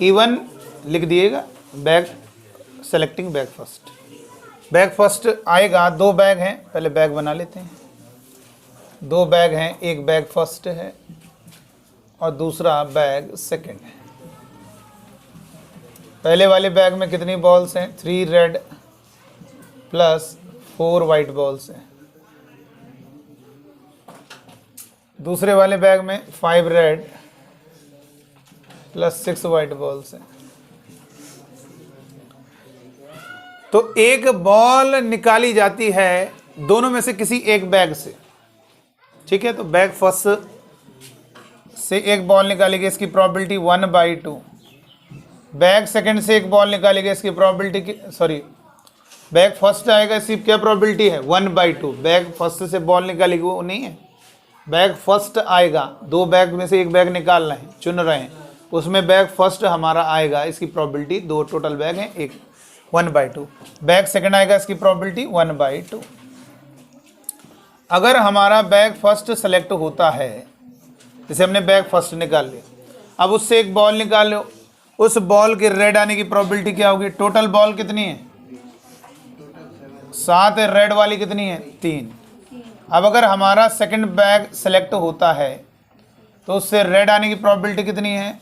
E1 लिख दिएगा, bag selecting bag first. Bag first आएगा, दो बैग हैं, पहले बैग बना लेते हैं। दो बैग हैं, एक बैग फर्स्ट है और दूसरा बैग सेकंड है। पहले वाले बैग में कितनी बॉल्स हैं? 3 रेड प्लस 4 वाइट बॉल्स हैं। दूसरे वाले बैग में 5 रेड प्लस 6 वाइट बॉल्स हैं। तो एक बॉल निकाली जाती है दोनों में से किसी एक बैग से, ठीक है। तो बैग फर्स्ट से एक बॉल निकाली गई, इसकी प्रोबेबिलिटी 1/2। बैग सेकंड से एक बॉल निकाली गई, इसकी प्रोबेबिलिटी बैग फर्स्ट आएगा, इसकी क्या प्रोबेबिलिटी है? 1/2। बैग फर्स्ट से बॉल निकाली गई वो नहीं है, बैग फर्स्ट आएगा, दो बैग में से एक बैग निकाल रहे हैं, चुन रहे हैं, उसमें बैग फर्स्ट हमारा आएगा, इसकी प्रोबेबिलिटी, दो टोटल बैग हैं, एक 1/2। बैग सेकंड आएगा, इसकी प्रोबेबिलिटी 1/2। अगर हमारा बैग फर्स्ट सेलेक्ट होता है, जैसे हमने बैग फर्स्ट निकाल लिया, अब उससे एक बॉल निकाल लो, उस बॉल के रेड आने की प्रोबेबिलिटी क्या होगी? टोटल बॉल कितनी है? 7 है, रेड वाली कितनी है? 3। अब अगर हमारा सेकंड बैग सेलेक्ट होता है तो उससे रेड आने की प्रोबेबिलिटी कितनी है?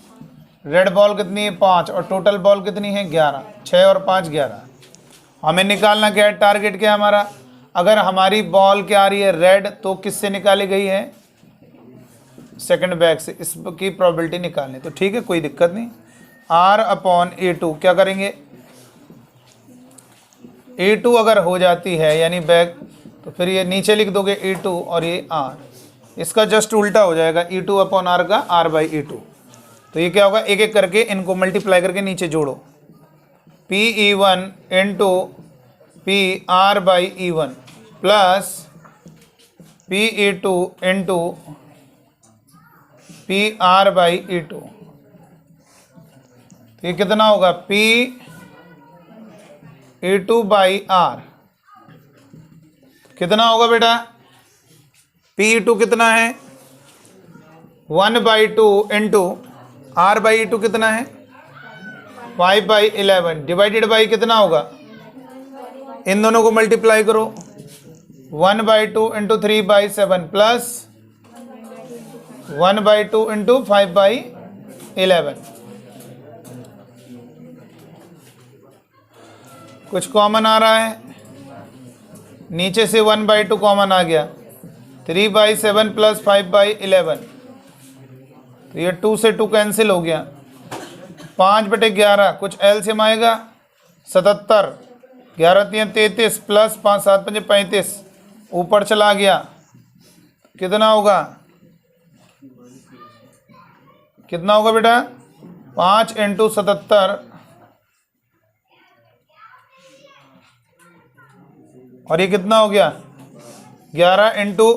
रेड बॉल कितनी है? 5, और टोटल बॉल कितनी है? 11। 6 और 5 11। हमें निकालना क्या है? टारगेट क्या है हमारा? अगर हमारी बॉल क्या आ रही है? रेड, तो किससे निकाली गई है? सेकंड बैग से, इसकी प्रोबेबिलिटी निकालनी। तो ठीक है, कोई दिक्कत नहीं। R/A2 क्या करेंगे? A2 अगर हो जाती है यानी बैग, तो फिर ये नीचे लिख दोगे E2 और ये R, इसका जस्ट उल्टा हो जाएगा, E2/R का R/A2। तो ये क्या होगा? एक एक करके इनको मल्टीप्लाई करके नीचे जोड़ो, PE1 into PR/E1 plus PE2 into PR/E2। तो ये कितना होगा? PE2/R कितना होगा बेटा? PE2 कितना है? 1/2 इंटू R/E2 कितना है? 5/11 डिवाइडेड बाई कितना होगा? इन दोनों को मल्टीप्लाई करो, 1/2 इंटू 3/7 प्लस 1/2 इंटू 5/11। कुछ कॉमन आ रहा है? नीचे से 1/2 कॉमन आ गया, 3/7 प्लस 5/11, तो ये 2 से 2 कैंसिल हो गया। 5/11 कुछ एलसीएम आएगा 77, 11×3 33 प्लस 5 7 5 35, ऊपर चला गया, कितना होगा? कितना होगा बेटा? 5 इंटू 77 और ये कितना हो गया? 11 इंटू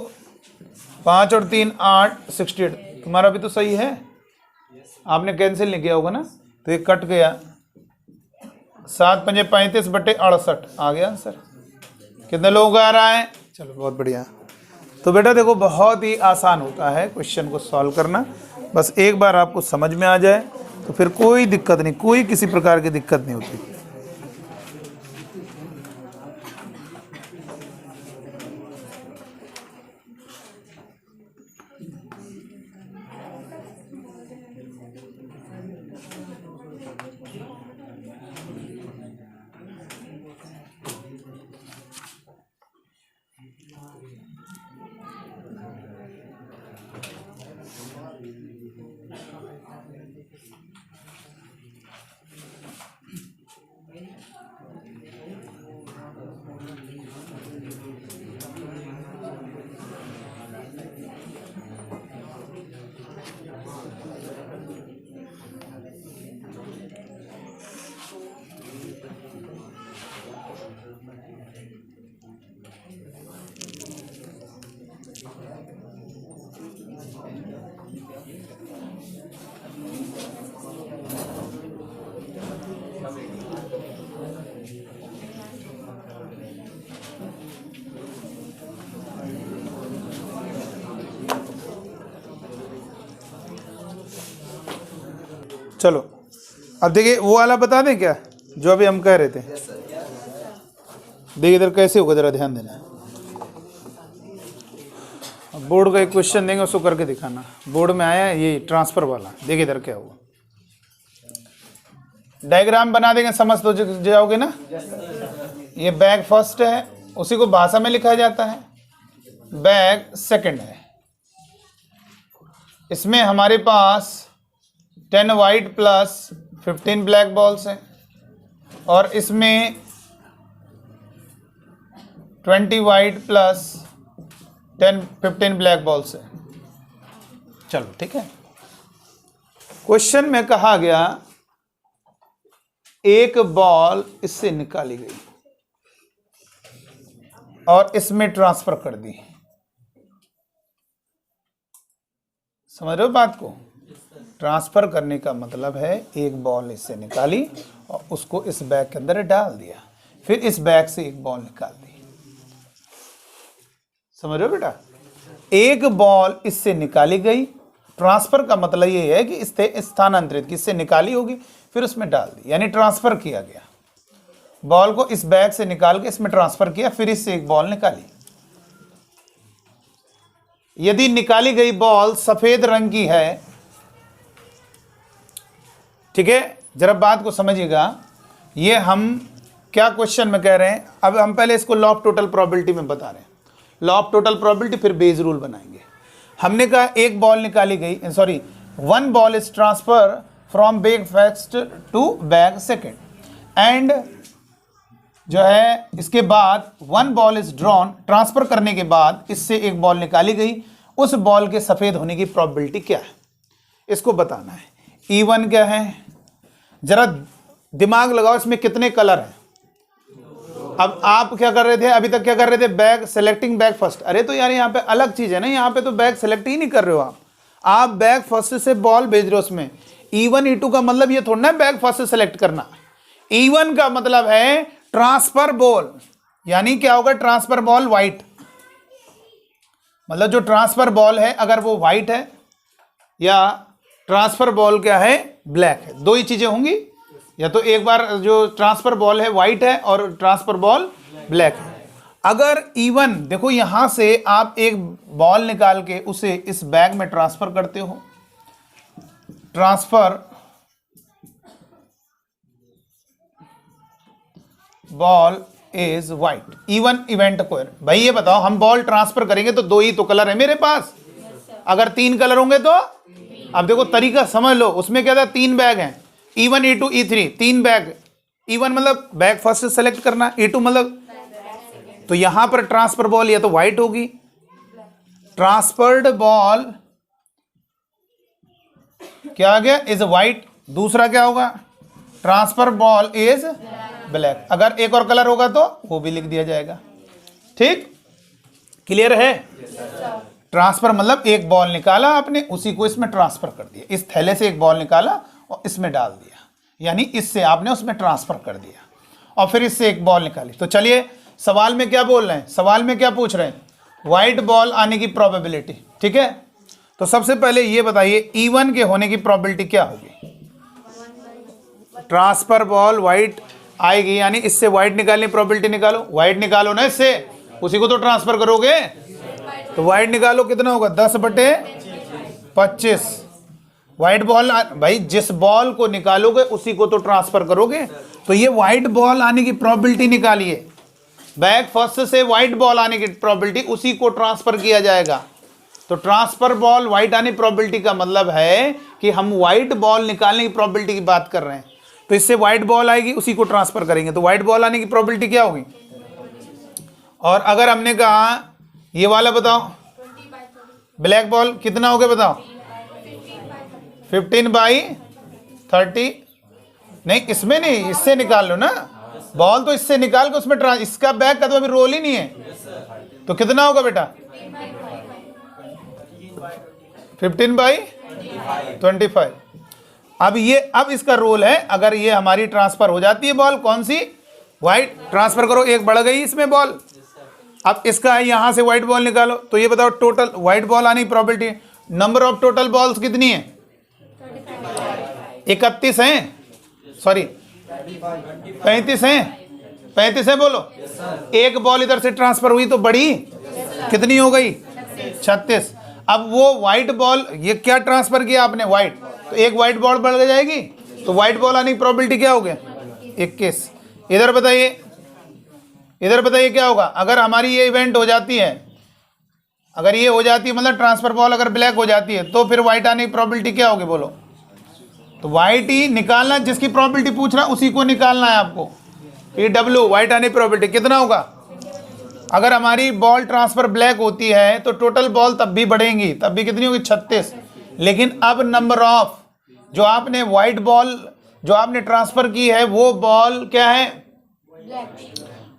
5 और 3 8 68। तुम्हारा भी तो सही है, आपने कैंसिल नहीं किया होगा ना, तो ये कट गया। 7 5 35/68 आ गया आंसर। कितने लोगों का आ रहा है? चलो बहुत बढ़िया। तो बेटा देखो बहुत ही आसान होता है क्वेश्चन को सॉल्व करना, बस एक बार आपको समझ में आ जाए तो फिर कोई दिक्कत नहीं, कोई किसी प्रकार की दिक्कत नहीं होती। चलो अब देखिए वो वाला बता दें क्या जो अभी हम कह रहे थे। देखिए इधर कैसे होगा, जरा ध्यान देना। बोर्ड का एक क्वेश्चन देंगे उसको करके दिखाना। बोर्ड में आया है ये ट्रांसफर वाला, देखिए इधर क्या हुआ। डायग्राम बना देंगे, समझ तो जाओगे ना। ये बैग फर्स्ट है, उसी को भाषा में लिखा जाता है। बैग सेकंड है, इसमें हमारे पास 10 वाइट प्लस 15 ब्लैक बॉल्स हैं और इसमें 20 वाइट प्लस 15 ब्लैक बॉल्स हैं। चलो ठीक है। क्वेश्चन में कहा गया एक बॉल इससे निकाली गई और इसमें ट्रांसफर कर दी। समझ रहे हो बात को? ट्रांसफर करने का मतलब है एक बॉल इससे निकाली और उसको इस बैग के अंदर डाल दिया, फिर इस बैग से एक बॉल निकाल दी। समझ रहे हो बेटा? एक बॉल इससे निकाली गई, ट्रांसफर का मतलब ये है कि इससे स्थानांतरित, किससे निकाली होगी फिर उसमें डाल दी, यानी ट्रांसफर किया गया। बॉल को इस बैग से निकाल के इसमें ट्रांसफर किया, फिर इससे एक बॉल निकाली। यदि निकाली गई बॉल सफेद रंग की है, ठीक है, जरा बात को समझिएगा। ये हम क्या क्वेश्चन में कह रहे हैं, अब हम पहले इसको लॉ ऑफ टोटल प्रोबेबिलिटी में बता रहे हैं। लॉ ऑफ टोटल प्रोबेबिलिटी, फिर बेस रूल बनाएंगे। हमने कहा एक बॉल निकाली गई, sorry, one ball is transfer from bag first to bag second, and जो है इसके बाद one ball is drawn, transfer करने के बाद इससे एक बॉल निकाली गई, उस बॉल के सफेद होने की प्रोबेबिलिटी क्या है, इसको बताना है। E1 क्या है, जरा दिमाग लगाओ, इसमें कितने कलर हैं। अब आप क्या कर रहे थे, अभी तक क्या कर रहे थे, बैग सेलेक्टिंग बैग फर्स्ट। अरे तो यार यहाँ पे अलग चीज है ना, यहाँ पे तो बैग सेलेक्ट ही नहीं कर रहे हो आप बैग फर्स्ट से बॉल भेज रहे हो। उसमें E1 E2 का मतलब ये थोड़ा ना बैग फर्स्ट से सेलेक्ट करना। E1 का मतलब है ट्रांसफर बॉल, यानी क्या होगा, ट्रांसफर बॉल व्हाइट, मतलब जो ट्रांसफर बॉल है अगर वो व्हाइट है या ट्रांसफर बॉल क्या है, ब्लैक है, दो ही चीजें होंगी। या तो एक बार जो ट्रांसफर बॉल है व्हाइट है और ट्रांसफर बॉल ब्लैक है। अगर E1 देखो, यहां से आप एक बॉल निकाल के उसे इस बैग में ट्रांसफर करते हो, transfer ball is white, E1 event को। भाई ये बताओ, हम बॉल ट्रांसफर करेंगे तो दो ही तो कलर है मेरे पास, अगर तीन कलर होंगे तो, अब देखो तरीका समझ लो, उसमें क्या था, तीन बैग हैं, E1 E2 E3, तीन बैग। E1 मतलब बैग फर्स्ट से सेलेक्ट करना, E2 मतलब, तो यहां पर ट्रांसफर बॉल या तो व्हाइट होगी, ट्रांसफर्ड बॉल क्या आ गया, इज व्हाइट। दूसरा क्या होगा, ट्रांसफर बॉल इज ब्लैक। अगर एक और कलर होगा तो वो भी लिख दिया जाएगा। ठीक, क्लियर है? ट्रांसफर मतलब एक बॉल निकाला आपने, उसी को इसमें ट्रांसफर कर दिया, इस थैले से एक बॉल निकाला और इसमें डाल दिया, यानी इससे आपने उसमें ट्रांसफर कर दिया और फिर इससे एक बॉल निकाली। तो चलिए सवाल में क्या बोल रहे हैं, सवाल में क्या पूछ रहे हैं, व्हाइट बॉल आने की प्रोबेबिलिटी, ठीक है। तो सबसे पहले ये बताइए इवन के होने की प्रोबेबिलिटी क्या होगी। ट्रांसफर बॉल व्हाइट आएगी, यानी इससे व्हाइट निकालने की प्रोबेबिलिटी निकालो, व्हाइट निकालो ना, इससे उसी को तो ट्रांसफर करोगे। तो व्हाइट निकालो, कितना होगा 10/25। व्हाइट बॉल भाई जिस बॉल को निकालोगे उसी को तो ट्रांसफर करोगे। तो ये व्हाइट बॉल आने की प्रोबेबिलिटी निकालिए, बैक फर्स्ट से व्हाइट बॉल आने की प्रोबेबिलिटी, उसी को ट्रांसफर किया जाएगा। तो ट्रांसफर बॉल व्हाइट आने की प्रोबेबिलिटी का मतलब है कि हम व्हाइट बॉल निकालने की प्रोबेबिलिटी की बात कर रहे हैं। तो इससे व्हाइट बॉल आएगी, उसी को ट्रांसफर करेंगे, तो व्हाइट बॉल आने की प्रोबेबिलिटी क्या होगी। और अगर हमने कहा ये वाला बताओ ब्लैक बॉल कितना हो गया बताओ, 15/30। नहीं इसमें नहीं, इससे निकाल लो ना बॉल, तो इससे निकाल के उसमें इसका बैक का तो अभी रोल ही नहीं है, तो कितना होगा बेटा 15/25। अब इसका रोल है, अगर ये हमारी ट्रांसफर हो जाती है बॉल, कौन सी व्हाइट, ट्रांसफर करो, एक बढ़ गई इसमें बॉल। अब इसका है यहां से व्हाइट बॉल निकालो, तो ये बताओ टोटल व्हाइट बॉल आने की probability, number of total balls कितनी है 31 हैं, सॉरी 35 हैं, 35 है बोलो। एक बॉल इधर से ट्रांसफर हुई तो बड़ी कितनी हो गई 36। अब वो व्हाइट बॉल, ये क्या ट्रांसफर किया आपने व्हाइट, तो एक व्हाइट बॉल बढ़ जाएगी, तो व्हाइट बॉल आने की प्रोबेबिलिटी क्या हो गया 21। इधर बताइए क्या होगा अगर हमारी ये इवेंट हो जाती है, अगर ये हो जाती है मतलब ट्रांसफर बॉल अगर ब्लैक हो जाती है, तो फिर व्हाइट आने की प्रोबेबिलिटी क्या होगी बोलो। तो व्हाइट ही निकालना, जिसकी प्रोबेबिलिटी पूछ रहा उसी को निकालना है आपको। PW व्हाइट आने की प्रोबेबिलिटी कितना होगा। अगर हमारी बॉल ट्रांसफर ब्लैक होती है तो टोटल बॉल तब भी बढ़ेंगी, तब भी कितनी होगी 36। लेकिन अब नंबर ऑफ जो आपने व्हाइट बॉल जो आपने ट्रांसफर की है वो बॉल क्या है,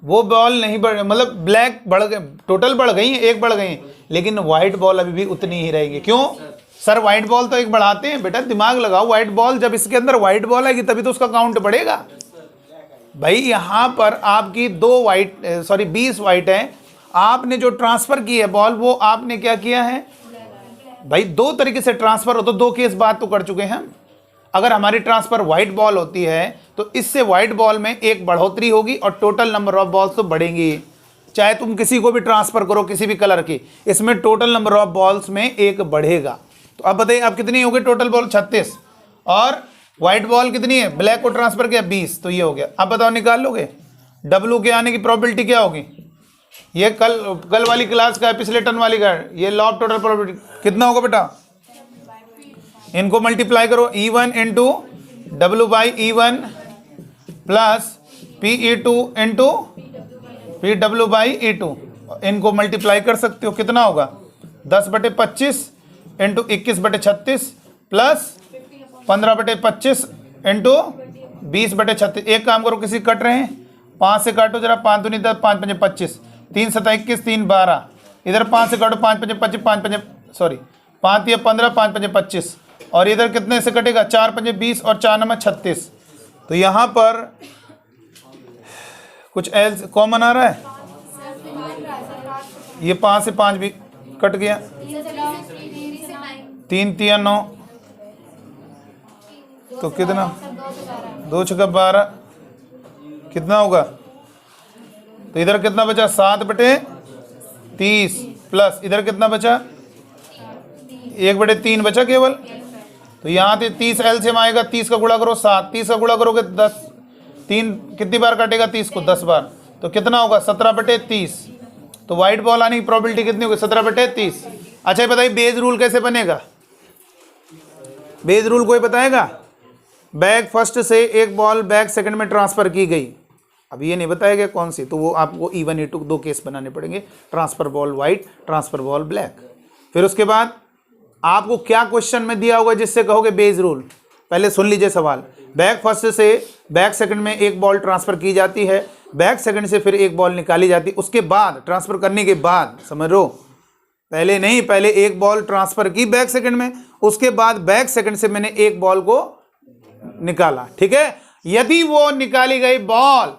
वो बॉल नहीं बढ़, मतलब ब्लैक बढ़ गए, टोटल बढ़ गई है, एक बढ़ गई है, लेकिन व्हाइट बॉल अभी भी उतनी ही रहेगी। क्यों सर, व्हाइट बॉल तो एक बढ़ाते हैं, बेटा दिमाग लगाओ, व्हाइट बॉल जब इसके अंदर व्हाइट बॉल आएगी तभी तो उसका काउंट बढ़ेगा। भाई यहां पर आपकी 20 व्हाइट है, आपने जो ट्रांसफर की है बॉल वो आपने क्या किया है भाई, दो तरीके से ट्रांसफर हो, तो दो केस बात तो कर चुके हैं हम। अगर हमारी ट्रांसफर व्हाइट बॉल होती है तो इससे व्हाइट बॉल में एक बढ़ोतरी होगी और टोटल नंबर ऑफ बॉल्स तो बढ़ेंगी। चाहे तुम किसी को भी ट्रांसफर करो किसी भी कलर की, इसमें टोटल नंबर ऑफ बॉल्स में एक बढ़ेगा। तो अब बताइए अब कितनी होगी टोटल बॉल 36, और व्हाइट बॉल कितनी है, ब्लैक को ट्रांसफर किया 20, तो ये हो गया। अब बताओ निकाल लोगे W के आने की प्रोबेबिलिटी क्या होगी। ये कल वाली क्लास का है, पिछले टर्म वाली का है, ये लॉ ऑफ टोटल प्रोबेबिलिटी कितना होगा बेटा, इनको मल्टीप्लाई करो, E1 into W/E1 plus PE2 into PW/E2, इनको मल्टीप्लाई कर सकते हो, कितना होगा 10/25 इंटू 21/36 प्लस 15/25 इंटू 20/36। एक काम करो, किसी कट रहे हैं 5 से काटो जरा, 5 दूनी 10, 5 पंजे 25, 3 7 21, 3 12, इधर 5 से काटो, 5 पंजे 25, 5 पंजे सॉरी 5 या 15, 5 पंजे 25, और इधर कितने से कटेगा 4 पंजे 20 और 4 9 36। तो यहाँ पर कुछ एल कॉमन आ रहा है, ये 5 से 5 भी कट गया, 3 3 9, तो कितना 2 6 12 कितना होगा, तो इधर कितना बचा 7/30 प्लस इधर कितना बचा 1/3 बचा केवल। तो यहाँ से 30 एलसीएम आएगा, 30 का गुणा करो 7, 30 का गुणा करोगे 10, 3 कितनी बार काटेगा 30 को 10 बार, तो कितना होगा 17/30। तो व्हाइट बॉल आने की प्रोबेबिलिटी कितनी होगी 17/30। अच्छा ये बताइए बेज रूल कैसे बनेगा, बेज रूल कोई बताएगा। बैक फर्स्ट से एक बॉल बैक सेकंड में ट्रांसफर की गई, अब ये नहीं बताया गया कौन सी, तो वो आपको E1 E2 दो केस बनाने पड़ेंगे, transfer ball white, transfer ball black. फिर उसके बाद आपको क्या क्वेश्चन में दिया होगा जिससे कहोगे बेज रूल, पहले सुन लीजिए सवाल। बैक फर्स्ट से बैक सेकंड में एक बॉल ट्रांसफर की जाती है, बैक सेकंड से फिर एक बॉल निकाली जाती है, उसके बाद ट्रांसफर करने के बाद, समझ लो पहले नहीं, पहले एक बॉल ट्रांसफर की बैक सेकंड में, उसके बाद बैक सेकंड से मैंने एक बॉल को निकाला, ठीक है। यदि वो निकाली गई बॉल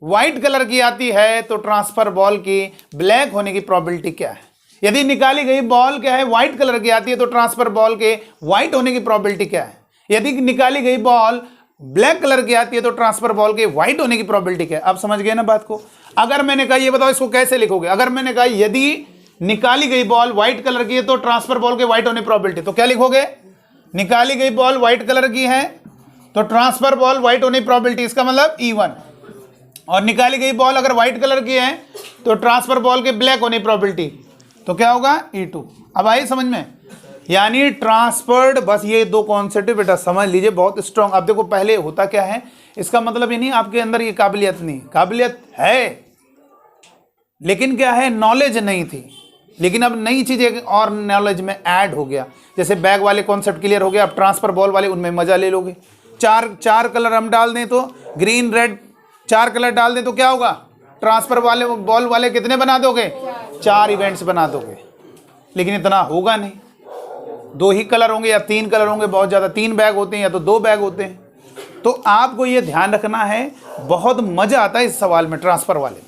व्हाइट कलर की आती है तो ट्रांसफर बॉल की ब्लैक होने की प्रोबेबिलिटी क्या है। यदि निकाली गई बॉल क्या है, व्हाइट कलर की आती है तो ट्रांसफर बॉल के व्हाइट होने की प्रोबेबिलिटी क्या है। यदि निकाली गई बॉल ब्लैक कलर की आती है तो ट्रांसफर बॉल के व्हाइट होने की प्रोबेबिलिटी क्या है। आप समझ गए ना बात को। अगर मैंने कहा, ये बताओ इसको कैसे लिखोगे। अगर मैंने कहा यदि निकाली गई बॉल व्हाइट कलर की है तो ट्रांसफर बॉल के व्हाइट होने की प्रोबेबिलिटी, तो क्या लिखोगे, निकाली गई बॉल व्हाइट कलर की है तो ट्रांसफर बॉल व्हाइट होने की प्रोबेबिलिटी, इसका मतलब E1। और निकाली गई बॉल अगर व्हाइट कलर की है तो ट्रांसफर बॉल के ब्लैक होने की प्रोबेबिलिटी, तो क्या होगा, E2। अब आई समझ में। यानी ट्रांसफर्ड, बस ये दो कॉन्सेप्ट बेटा समझ लीजिए, बहुत स्ट्रांग। अब देखो पहले होता क्या है, इसका मतलब ये नहीं आपके अंदर ये काबिलियत नहीं, काबिलियत है लेकिन क्या है, नॉलेज नहीं थी। लेकिन अब नई चीज एक और नॉलेज में ऐड हो गया। जैसे बैग वाले कॉन्सेप्ट क्लियर हो गया, अब ट्रांसफर बॉल वाले उनमें मजा ले लोगे। चार कलर हम डाल दें तो ग्रीन रेड, 4 कलर डाल दें तो क्या होगा, ट्रांसफर वाले बॉल वाले कितने बना दोगे, 4 इवेंट्स बना दोगे। लेकिन इतना होगा नहीं, 2 ही कलर होंगे या 3 कलर होंगे, बहुत ज़्यादा 3 बैग होते हैं या तो 2 बैग होते हैं। तो आपको ये ध्यान रखना है, बहुत मजा आता है इस सवाल में, ट्रांसफर वाले में।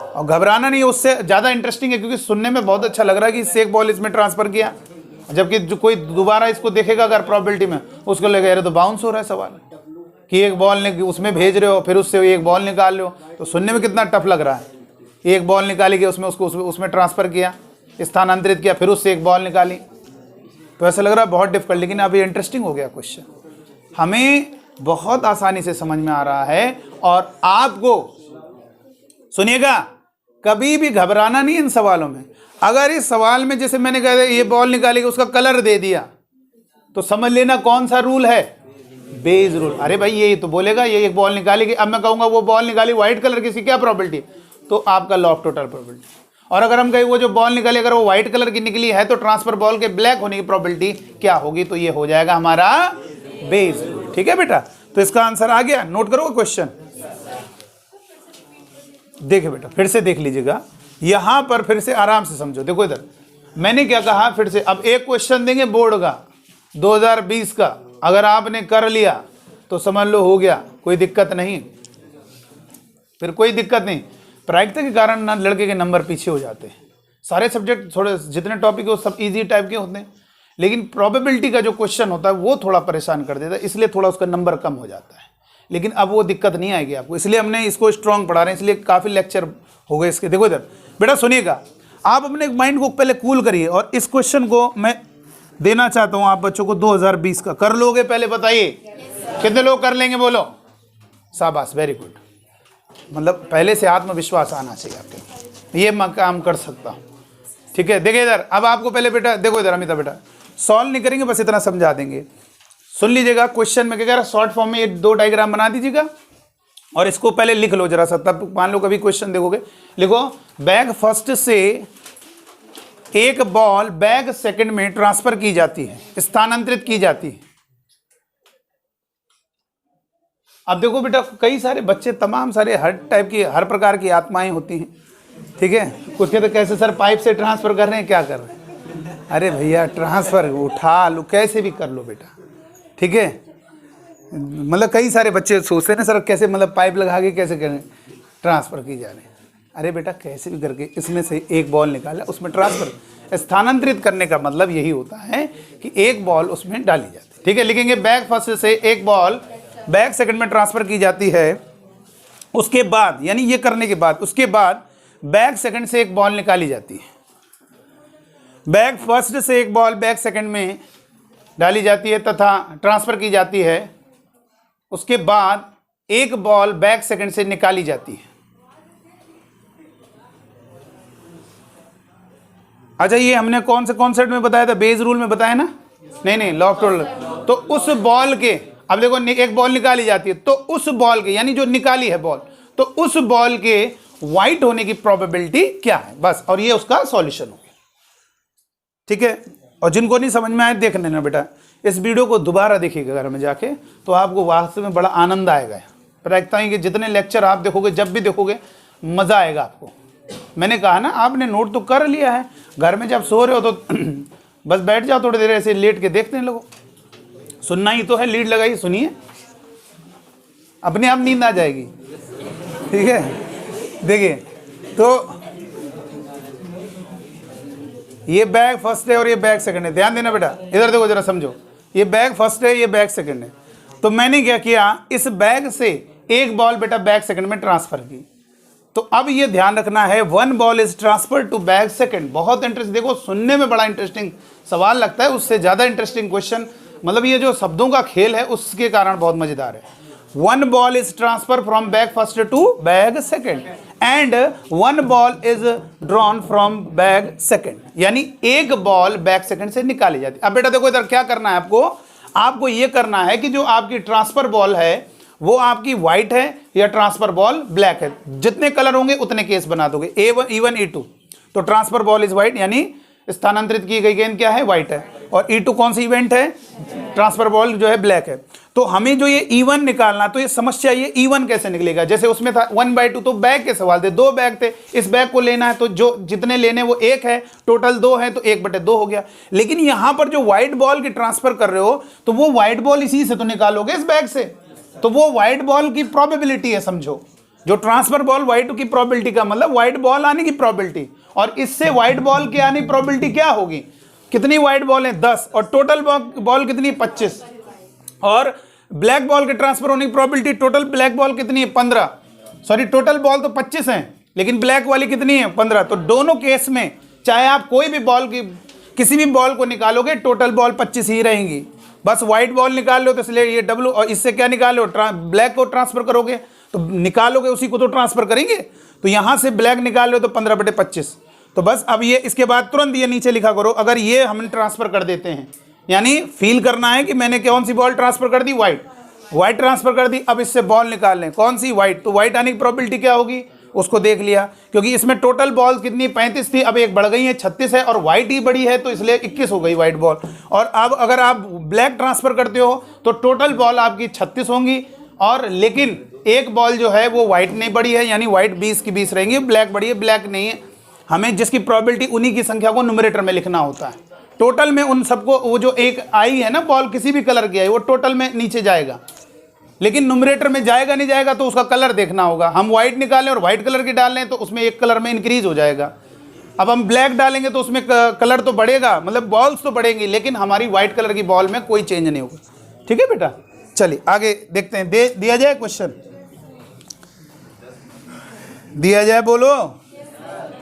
और घबराना नहीं, उससे ज़्यादा इंटरेस्टिंग है क्योंकि सुनने में बहुत अच्छा लग रहा है कि इससे एक बॉल इसमें ट्रांसफर किया, जबकि जो कोई दोबारा इसको देखेगा अगर प्रोबेबिलिटी में, उसको लगेगा अरे तो बाउंस हो रहा है सवाल, कि एक बॉल उसमें भेज रहे हो फिर उससे एक बॉल निकाल रहे हो, तो सुनने में कितना टफ लग रहा है। एक बॉल निकाली गई, उसमें उसको उसमें ट्रांसफ़र किया, स्थानांतरित किया, फिर उससे एक बॉल निकाली, तो ऐसा लग रहा है बहुत डिफिकल्ट। लेकिन अब ये इंटरेस्टिंग हो गया क्वेश्चन, हमें बहुत आसानी से समझ में आ रहा है। और आपको सुनिएगा, कभी भी घबराना नहीं इन सवालों में। अगर इस सवाल में जैसे मैंने कहा ये बॉल निकाली गई, उसका कलर दे दिया, तो समझ लेना कौन सा रूल है, बेज रूल। अरे भाई ये तो बोलेगा ये एक बॉल निकाली गई, अब मैं कहूंगा वो बॉल निकाली व्हाइट कलर की, क्या प्रोबेबिलिटी, तो आपका लॉ ऑफ टोटल प्रोबेबिलिटी। और अगर हम कहें वो जो बॉल निकाली अगर वो व्हाइट कलर की निकली है तो ट्रांसफर बॉल के ब्लैक होने की प्रोबेबिलिटी क्या होगी, तो ये हो जाएगा हमारा बेज रूल। ठीक है बेटा, तो इसका आंसर आ गया, नोट करो क्वेश्चन। देखिए बेटा फिर से देख लीजिएगा, यहां पर फिर से आराम से समझो। देखो इधर मैंने क्या कहा, फिर से अब एक क्वेश्चन देंगे बोर्ड का 2020 का, अगर आपने कर लिया तो समझ लो हो गया, कोई दिक्कत नहीं, फिर कोई दिक्कत नहीं। प्रायिकता के कारण ना लड़के के नंबर पीछे हो जाते हैं। सारे सब्जेक्ट थोड़े जितने टॉपिक है वो सब इजी टाइप के होते हैं, लेकिन प्रोबेबिलिटी का जो क्वेश्चन होता है वो थोड़ा परेशान कर देता है, इसलिए थोड़ा उसका नंबर कम हो जाता है। लेकिन अब वो दिक्कत नहीं आएगी आपको, इसलिए हमने इसको स्ट्रॉन्ग पढ़ा रहे हैं, इसलिए काफ़ी लेक्चर हो गए इसके। देखो इधर बेटा सुनिएगा, आप अपने माइंड को पहले कूल करिए, और इस क्वेश्चन को मैं देना चाहता हूँ आप बच्चों को 2020 का। कर लोगे पहले बताइए, कितने लोग कर लेंगे, बोलो शाबाश, वेरी गुड। मतलब पहले से आत्मविश्वास आना चाहिए आपके, ये मैं काम कर सकता हूँ। ठीक है, देखिए इधर, अब आपको पहले बेटा देखो इधर, अमिता बेटा सॉल्व नहीं करेंगे, बस इतना समझा देंगे। सुन लीजिएगा क्वेश्चन में क्या कह रहा है, शॉर्ट फॉर्म में ये 2 डायग्राम बना दीजिएगा और इसको पहले लिख लो जरा सा, तब मान लो कभी क्वेश्चन देखोगे। लिखो, बैग फर्स्ट से एक बॉल बैग सेकंड में ट्रांसफर की जाती है, स्थानांतरित की जाती है। अब देखो बेटा कई सारे बच्चे, तमाम सारे हर टाइप की, हर प्रकार की आत्माएं होती हैं। ठीक है, कुछ कहते कैसे सर पाइप से ट्रांसफर कर रहे हैं, क्या कर रहे हैं, अरे भैया ट्रांसफर उठा लो, कैसे भी कर लो बेटा। ठीक है, मतलब कई सारे बच्चे सोचते हैं ना सर कैसे, मतलब पाइप लगा के कैसे करें ट्रांसफर की जा रहे हैं। अरे बेटा कैसे भी करके इसमें से एक बॉल निकाला, उसमें ट्रांसफर, स्थानांतरित करने का मतलब यही होता है कि एक बॉल उसमें डाली जाती है। ठीक है, लिखेंगे बैग फर्स्ट से एक बॉल बैग सेकंड में ट्रांसफर की जाती है, उसके बाद यानी ये करने के बाद, उसके बाद बैग सेकंड से एक बॉल निकाली जाती है। बैग फर्स्ट से एक बॉल बैग सेकंड में डाली जाती है तथा ट्रांसफर की जाती है, उसके बाद एक बॉल बैग सेकंड से निकाली जाती है। अच्छा ये हमने कौन से कॉन्सेप्ट में बताया था, बेज रूल में बताया ना, नहीं लॉ ऑफ टोटल। तो उस बॉल के, अब देखो एक बॉल निकाली जाती है, तो उस बॉल के यानी जो निकाली है बॉल, तो उस बॉल के व्हाइट होने की प्रोबेबिलिटी क्या है, बस, और ये उसका सॉल्यूशन हो गया। ठीक है, और जिनको नहीं समझ में आए देख लेना बेटा, इस वीडियो को दोबारा देखिएगा घर में जाके, तो आपको वास्तव में बड़ा आनंद आएगा। प्रायिकताएं के जितने लेक्चर आप देखोगे, जब भी देखोगे मज़ा आएगा आपको। मैंने कहा ना, आपने नोट तो कर लिया है, घर में जब सो रहे हो तो बस बैठ जाओ थोड़ी देर ऐसे लेट के देखते हैं लोगों, सुनना ही तो है, लीड लगाई सुनिए, अपने आप नींद आ जाएगी। ठीक है, देखिए तो ये बैग फर्स्ट है और ये बैग सेकंड है, ध्यान देना बेटा, इधर देखो जरा समझो, ये बैग फर्स्ट है, ये बैग सेकंड है। तो मैंने क्या किया, इस बैग से एक बॉल बेटा बैग सेकंड में ट्रांसफर की। तो अब ये ध्यान रखना है, one ball is transfer to bag second. बहुत इंटरेस्ट, देखो सुनने में बड़ा इंटरेस्टिंग सवाल लगता है, उससे ज्यादा इंटरेस्टिंग क्वेश्चन, मतलब ये जो शब्दों का खेल है उसके कारण बहुत मजेदार है। One ball is transfer from bag first to bag second and one ball is drawn from bag second, यानी एक बॉल बैग सेकंड से निकाली जाती है। अब बेटा देखो इधर क्या करना है आपको ये करना है कि जो आपकी ट्रांसफर बॉल है वो आपकी व्हाइट है या ट्रांसफर बॉल ब्लैक है, जितने कलर होंगे उतने केस बना दोगे, A1 E1 E2। तो ट्रांसफर बॉल इज व्हाइट, यानी स्थानांतरित की गई गेंद क्या है, व्हाइट है, और E2 कौन सी इवेंट है, ट्रांसफर बॉल जो है ब्लैक है। तो हमें जो ये E1 निकालना, तो ये समस्या ये E1 कैसे निकलेगा, जैसे उसमें था 1/2, तो बैग के सवाल थे, 2 बैग थे, इस बैग को लेना है तो जो जितने लेने वो 1 है, टोटल 2 है तो 1/2 हो गया। लेकिन यहां पर जो व्हाइट बॉल की ट्रांसफर कर रहे हो तो वो व्हाइट बॉल इसी से तो निकालोगे, इस बैग से, तो वो व्हाइट बॉल की प्रोबेबिलिटी है, समझो, जो ट्रांसफर बॉल व्हाइट की प्रोबेबिलिटी का मतलब व्हाइट बॉल आने की प्रोबेबिलिटी, और इससे व्हाइट बॉल के आने की प्रोबेबिलिटी क्या होगी, कितनी व्हाइट बॉल है 10, और टोटल बॉल कितनी 25, और ब्लैक बॉल के ट्रांसफर होने की प्रोबेबिलिटी, टोटल ब्लैक बॉल कितनी है 15, सॉरी टोटल बॉल तो 25 है लेकिन ब्लैक वाली कितनी है 15। तो दोनों केस में चाहे आप कोई भी बॉल की किसी भी बॉल को निकालोगे टोटल बॉल 25 ही रहेंगी। बस व्हाइट बॉल निकाल लो तो इसलिए ये W, और इससे क्या निकालो, ब्लैक को ट्रांसफर करोगे तो निकालोगे उसी को तो ट्रांसफर करेंगे, तो यहां से ब्लैक निकाल लो तो 15/25। तो बस अब ये इसके बाद तुरंत ये नीचे लिखा करो, अगर ये हम ट्रांसफर कर देते हैं, यानी फील करना है कि मैंने कौन सी बॉल ट्रांसफर कर दी, व्हाइट ट्रांसफर कर दी, अब इससे बॉल निकाल लें, कौन सी, व्हाइट, तो व्हाइट आने की प्रोबेबिलिटी क्या होगी उसको देख लिया, क्योंकि इसमें टोटल बॉल कितनी 35 थी, अब एक बढ़ गई है 36 है, और व्हाइट ही बड़ी है तो इसलिए 21 हो गई व्हाइट बॉल। और अब अगर आप ब्लैक ट्रांसफर करते हो तो टोटल बॉल आपकी 36 होंगी, और लेकिन एक बॉल जो है वो व्हाइट नहीं बड़ी है, यानी व्हाइट 20 की 20 रहेंगी, ब्लैक बड़ी है, ब्लैक नहीं है। हमें जिसकी प्रोबेबिलिटी, उन्हीं की संख्या को न्यूमरेटर में लिखना होता है, टोटल में उन सबको, वो जो एक आई है ना बॉल किसी भी कलर की आई, वो टोटल में नीचे जाएगा, लेकिन न्यूमरेटर में जाएगा नहीं जाएगा तो उसका कलर देखना होगा। हम व्हाइट निकालें और व्हाइट कलर की डाल लें तो उसमें एक कलर में इंक्रीज हो जाएगा। अब हम ब्लैक डालेंगे तो उसमें कलर तो बढ़ेगा, मतलब बॉल्स तो बढ़ेंगी, लेकिन हमारी व्हाइट कलर की बॉल में कोई चेंज नहीं होगा। ठीक है बेटा, चलिए आगे देखते हैं, दिया जाए क्वेश्चन, दिया जाए, बोलो,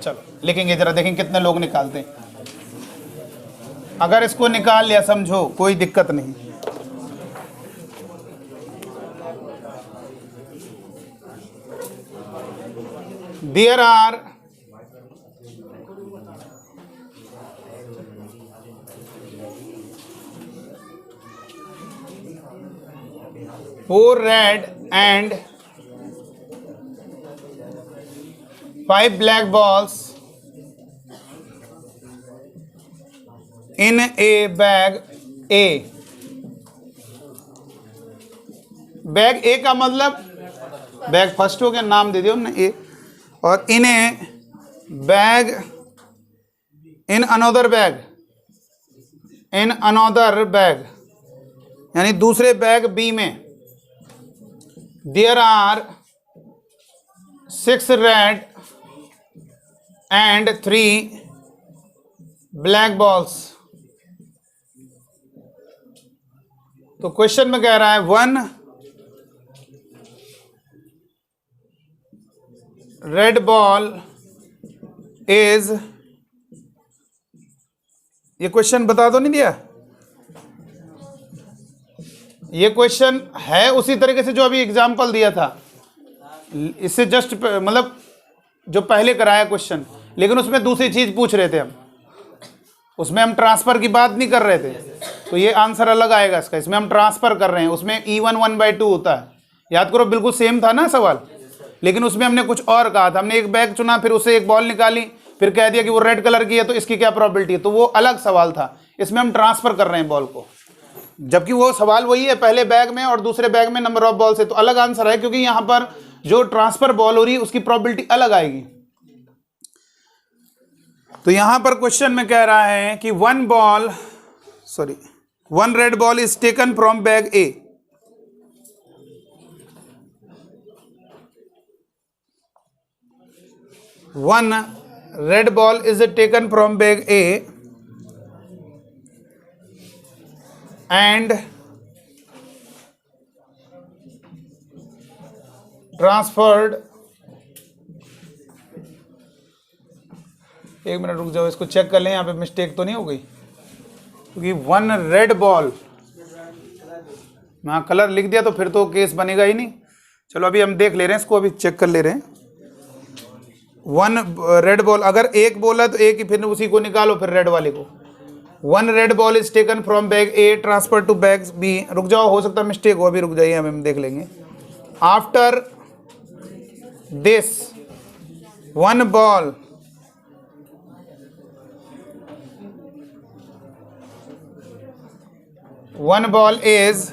चलो लिखेंगे, जरा देखें कितने लोग निकालते हैं। अगर इसको निकाल लिया समझो कोई दिक्कत नहीं। There are 4 red and 5 black balls in a bag A। Bag A का मतलब बैग फर्स्ट हो गया, नाम दे दियो हमने ए, और in a bag in another bag, in another bag यानी दूसरे बैग बी में, there are 6 red and 3 black balls. तो क्वेश्चन में कह रहा है 1 रेड बॉल इज, ये क्वेश्चन बता दो, नहीं दिया, ये क्वेश्चन है उसी तरीके से जो अभी एग्जाम्पल दिया था, इससे जस्ट मतलब जो पहले कराया क्वेश्चन, लेकिन उसमें दूसरी चीज पूछ रहे थे हम, उसमें हम ट्रांसफर की बात नहीं कर रहे थे, तो ये आंसर अलग आएगा इसका। इसमें हम ट्रांसफर कर रहे हैं, उसमें E1 1/2 होता है, याद करो बिल्कुल सेम था ना सवाल, लेकिन उसमें हमने कुछ और कहा था, हमने एक बैग चुना, फिर उससे एक बॉल निकाली, फिर कह दिया कि वो रेड कलर की है तो इसकी क्या प्रोबेबिलिटी है, तो वो अलग सवाल था। इसमें हम ट्रांसफर कर रहे हैं बॉल को, जबकि वो सवाल वही है, पहले बैग में और दूसरे बैग में नंबर ऑफ बॉल से, तो अलग आंसर है, क्योंकि यहां पर जो ट्रांसफर बॉल हो रही है उसकी प्रोबेबिलिटी अलग आएगी। तो यहां पर क्वेश्चन में कह रहा है कि 1 red ball is taken from bag A, one red ball is taken from bag A and transferred, एक मिनट रुक जाओ, इसको चेक कर लें यहाँ पे मिस्टेक तो नहीं हो गई, क्योंकि वन रेड बॉल, मैं कलर लिख दिया तो फिर तो केस बनेगा ही नहीं। चलो अभी हम देख ले रहे हैं इसको, अभी चेक कर ले रहे हैं। वन रेड बॉल, अगर एक बॉल है तो एक ही, फिर उसी को निकालो फिर रेड वाले को। One red ball is taken from bag A transfer to bag B, रुक जाओ हो सकता है मिस्टेक हो, अभी रुक जाइए हम देख लेंगे। After this one ball is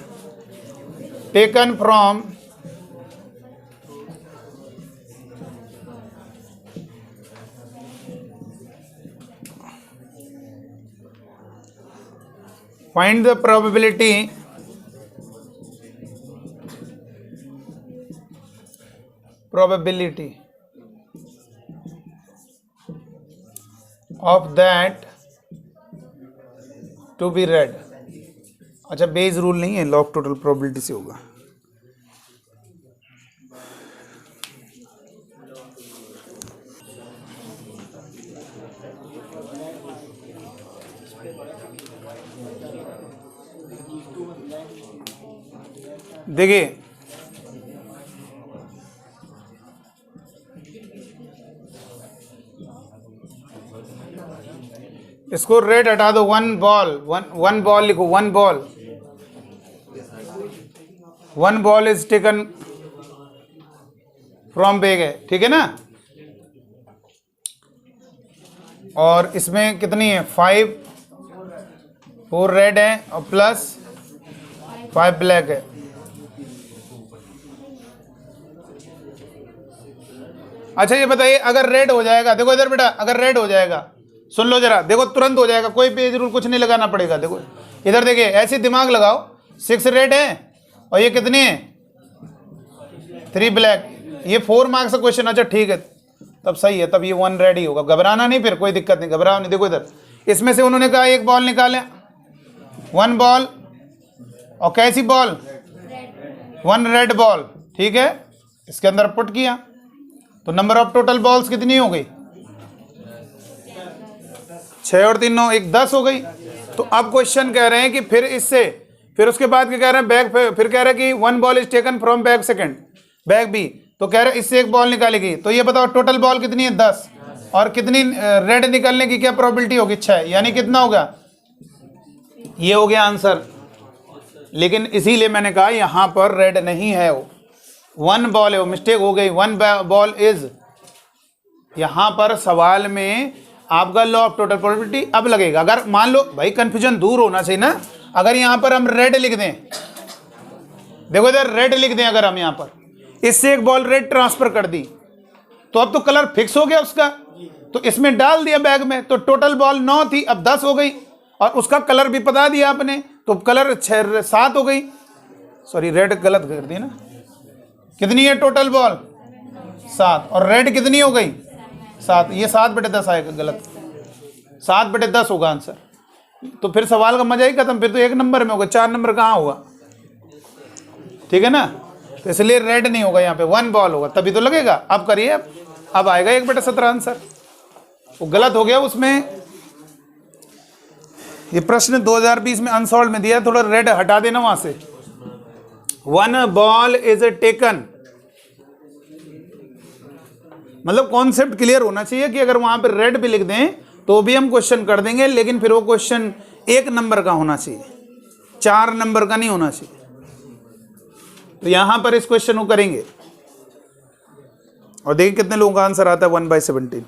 taken from find the probability of that to be red। अच्छा बेस रूल नहीं है, लॉग टोटल प्रोबेबिलिटी से होगा। देखिए इसको रेड हटा दो, वन बॉल लिखो, one ball is taken from bag है, ठीक है ना। और इसमें कितनी है, 4 रेड है और प्लस 5 ब्लैक है। अच्छा ये बताइए अगर रेड हो जाएगा, देखो इधर बेटा, अगर रेड हो जाएगा सुन लो जरा, देखो तुरंत हो जाएगा, कोई पेज रूल कुछ नहीं लगाना पड़ेगा। देखो इधर देखिए, ऐसे दिमाग लगाओ, 6 रेड है और ये कितनी है, 3 ब्लैक, ये 4 मार्क्स का क्वेश्चन। अच्छा ठीक है, तब सही है, तब ये 1 रेड ही होगा, घबराना नहीं, फिर कोई दिक्कत नहीं, घबराओ नहीं। देखो इधर इसमें से उन्होंने कहा एक बॉल निकालें, 1 बॉल, और कैसी बॉल, 1 रेड बॉल, ठीक है, इसके अंदर पुट किया तो नंबर ऑफ टोटल बॉल्स कितनी हो गई, 6 और 3 9, 10 हो गई। तो अब क्वेश्चन कह रहे हैं कि फिर इससे, फिर उसके बाद क्या कह रहे हैं, बैग, फिर कह रहे हैं कि 1 ball is taken from bag second, bag B, तो कह रहे हैं इससे एक बॉल निकालेगी। तो ये बताओ टोटल बॉल कितनी है, 10, और कितनी रेड निकलने की क्या प्रोबेबिलिटी होगी, 6, यानी कितना होगा, ये हो गया आंसर। लेकिन इसीलिए मैंने कहा यहां पर रेड नहीं है, वो 1 बॉल है, वो मिस्टेक हो गई, 1 बॉल इज, यहां पर सवाल में आपका लॉ ऑफ टोटल प्रोबेबिलिटी अब लगेगा। अगर मान लो भाई कंफ्यूजन दूर होना चाहिए ना, अगर यहां पर हम रेड लिख दें, देखो इधर रेड लिख दें, अगर हम यहां पर इससे एक बॉल रेड ट्रांसफर कर दी तो अब तो कलर फिक्स हो गया उसका, तो इसमें डाल दिया बैग में, तो टोटल बॉल 9 थी, अब 10 हो गई, और उसका कलर भी बता दिया आपने, तो कलर 7 हो गई, सॉरी रेड गलत कर दी ना, कितनी है टोटल बॉल, 7, और रेड कितनी हो गई, 7, ये 7/10 आएगा, गलत, 7/10 होगा आंसर। तो फिर सवाल का मजा ही खत्म, फिर तो 1 नंबर में होगा, 4 नंबर कहाँ होगा, ठीक है ना। तो इसलिए रेड नहीं होगा यहाँ पे, 1 बॉल होगा, तभी तो लगेगा। अब करिए, अब आएगा 1/17 आंसर, वो गलत हो गया उसमें। ये प्रश्न 2020 में अनसॉल्व में दिया, थोड़ा रेड हटा देना वहां से। 1 बॉल इज टेकन, मतलब कॉन्सेप्ट क्लियर होना चाहिए कि अगर वहां पर रेड भी लिख दें तो भी हम क्वेश्चन कर देंगे, लेकिन फिर वो क्वेश्चन 1 नंबर का होना चाहिए, 4 नंबर का नहीं होना चाहिए। तो यहां पर इस क्वेश्चन को करेंगे और देखिए कितने लोगों का आंसर आता है, 1/17।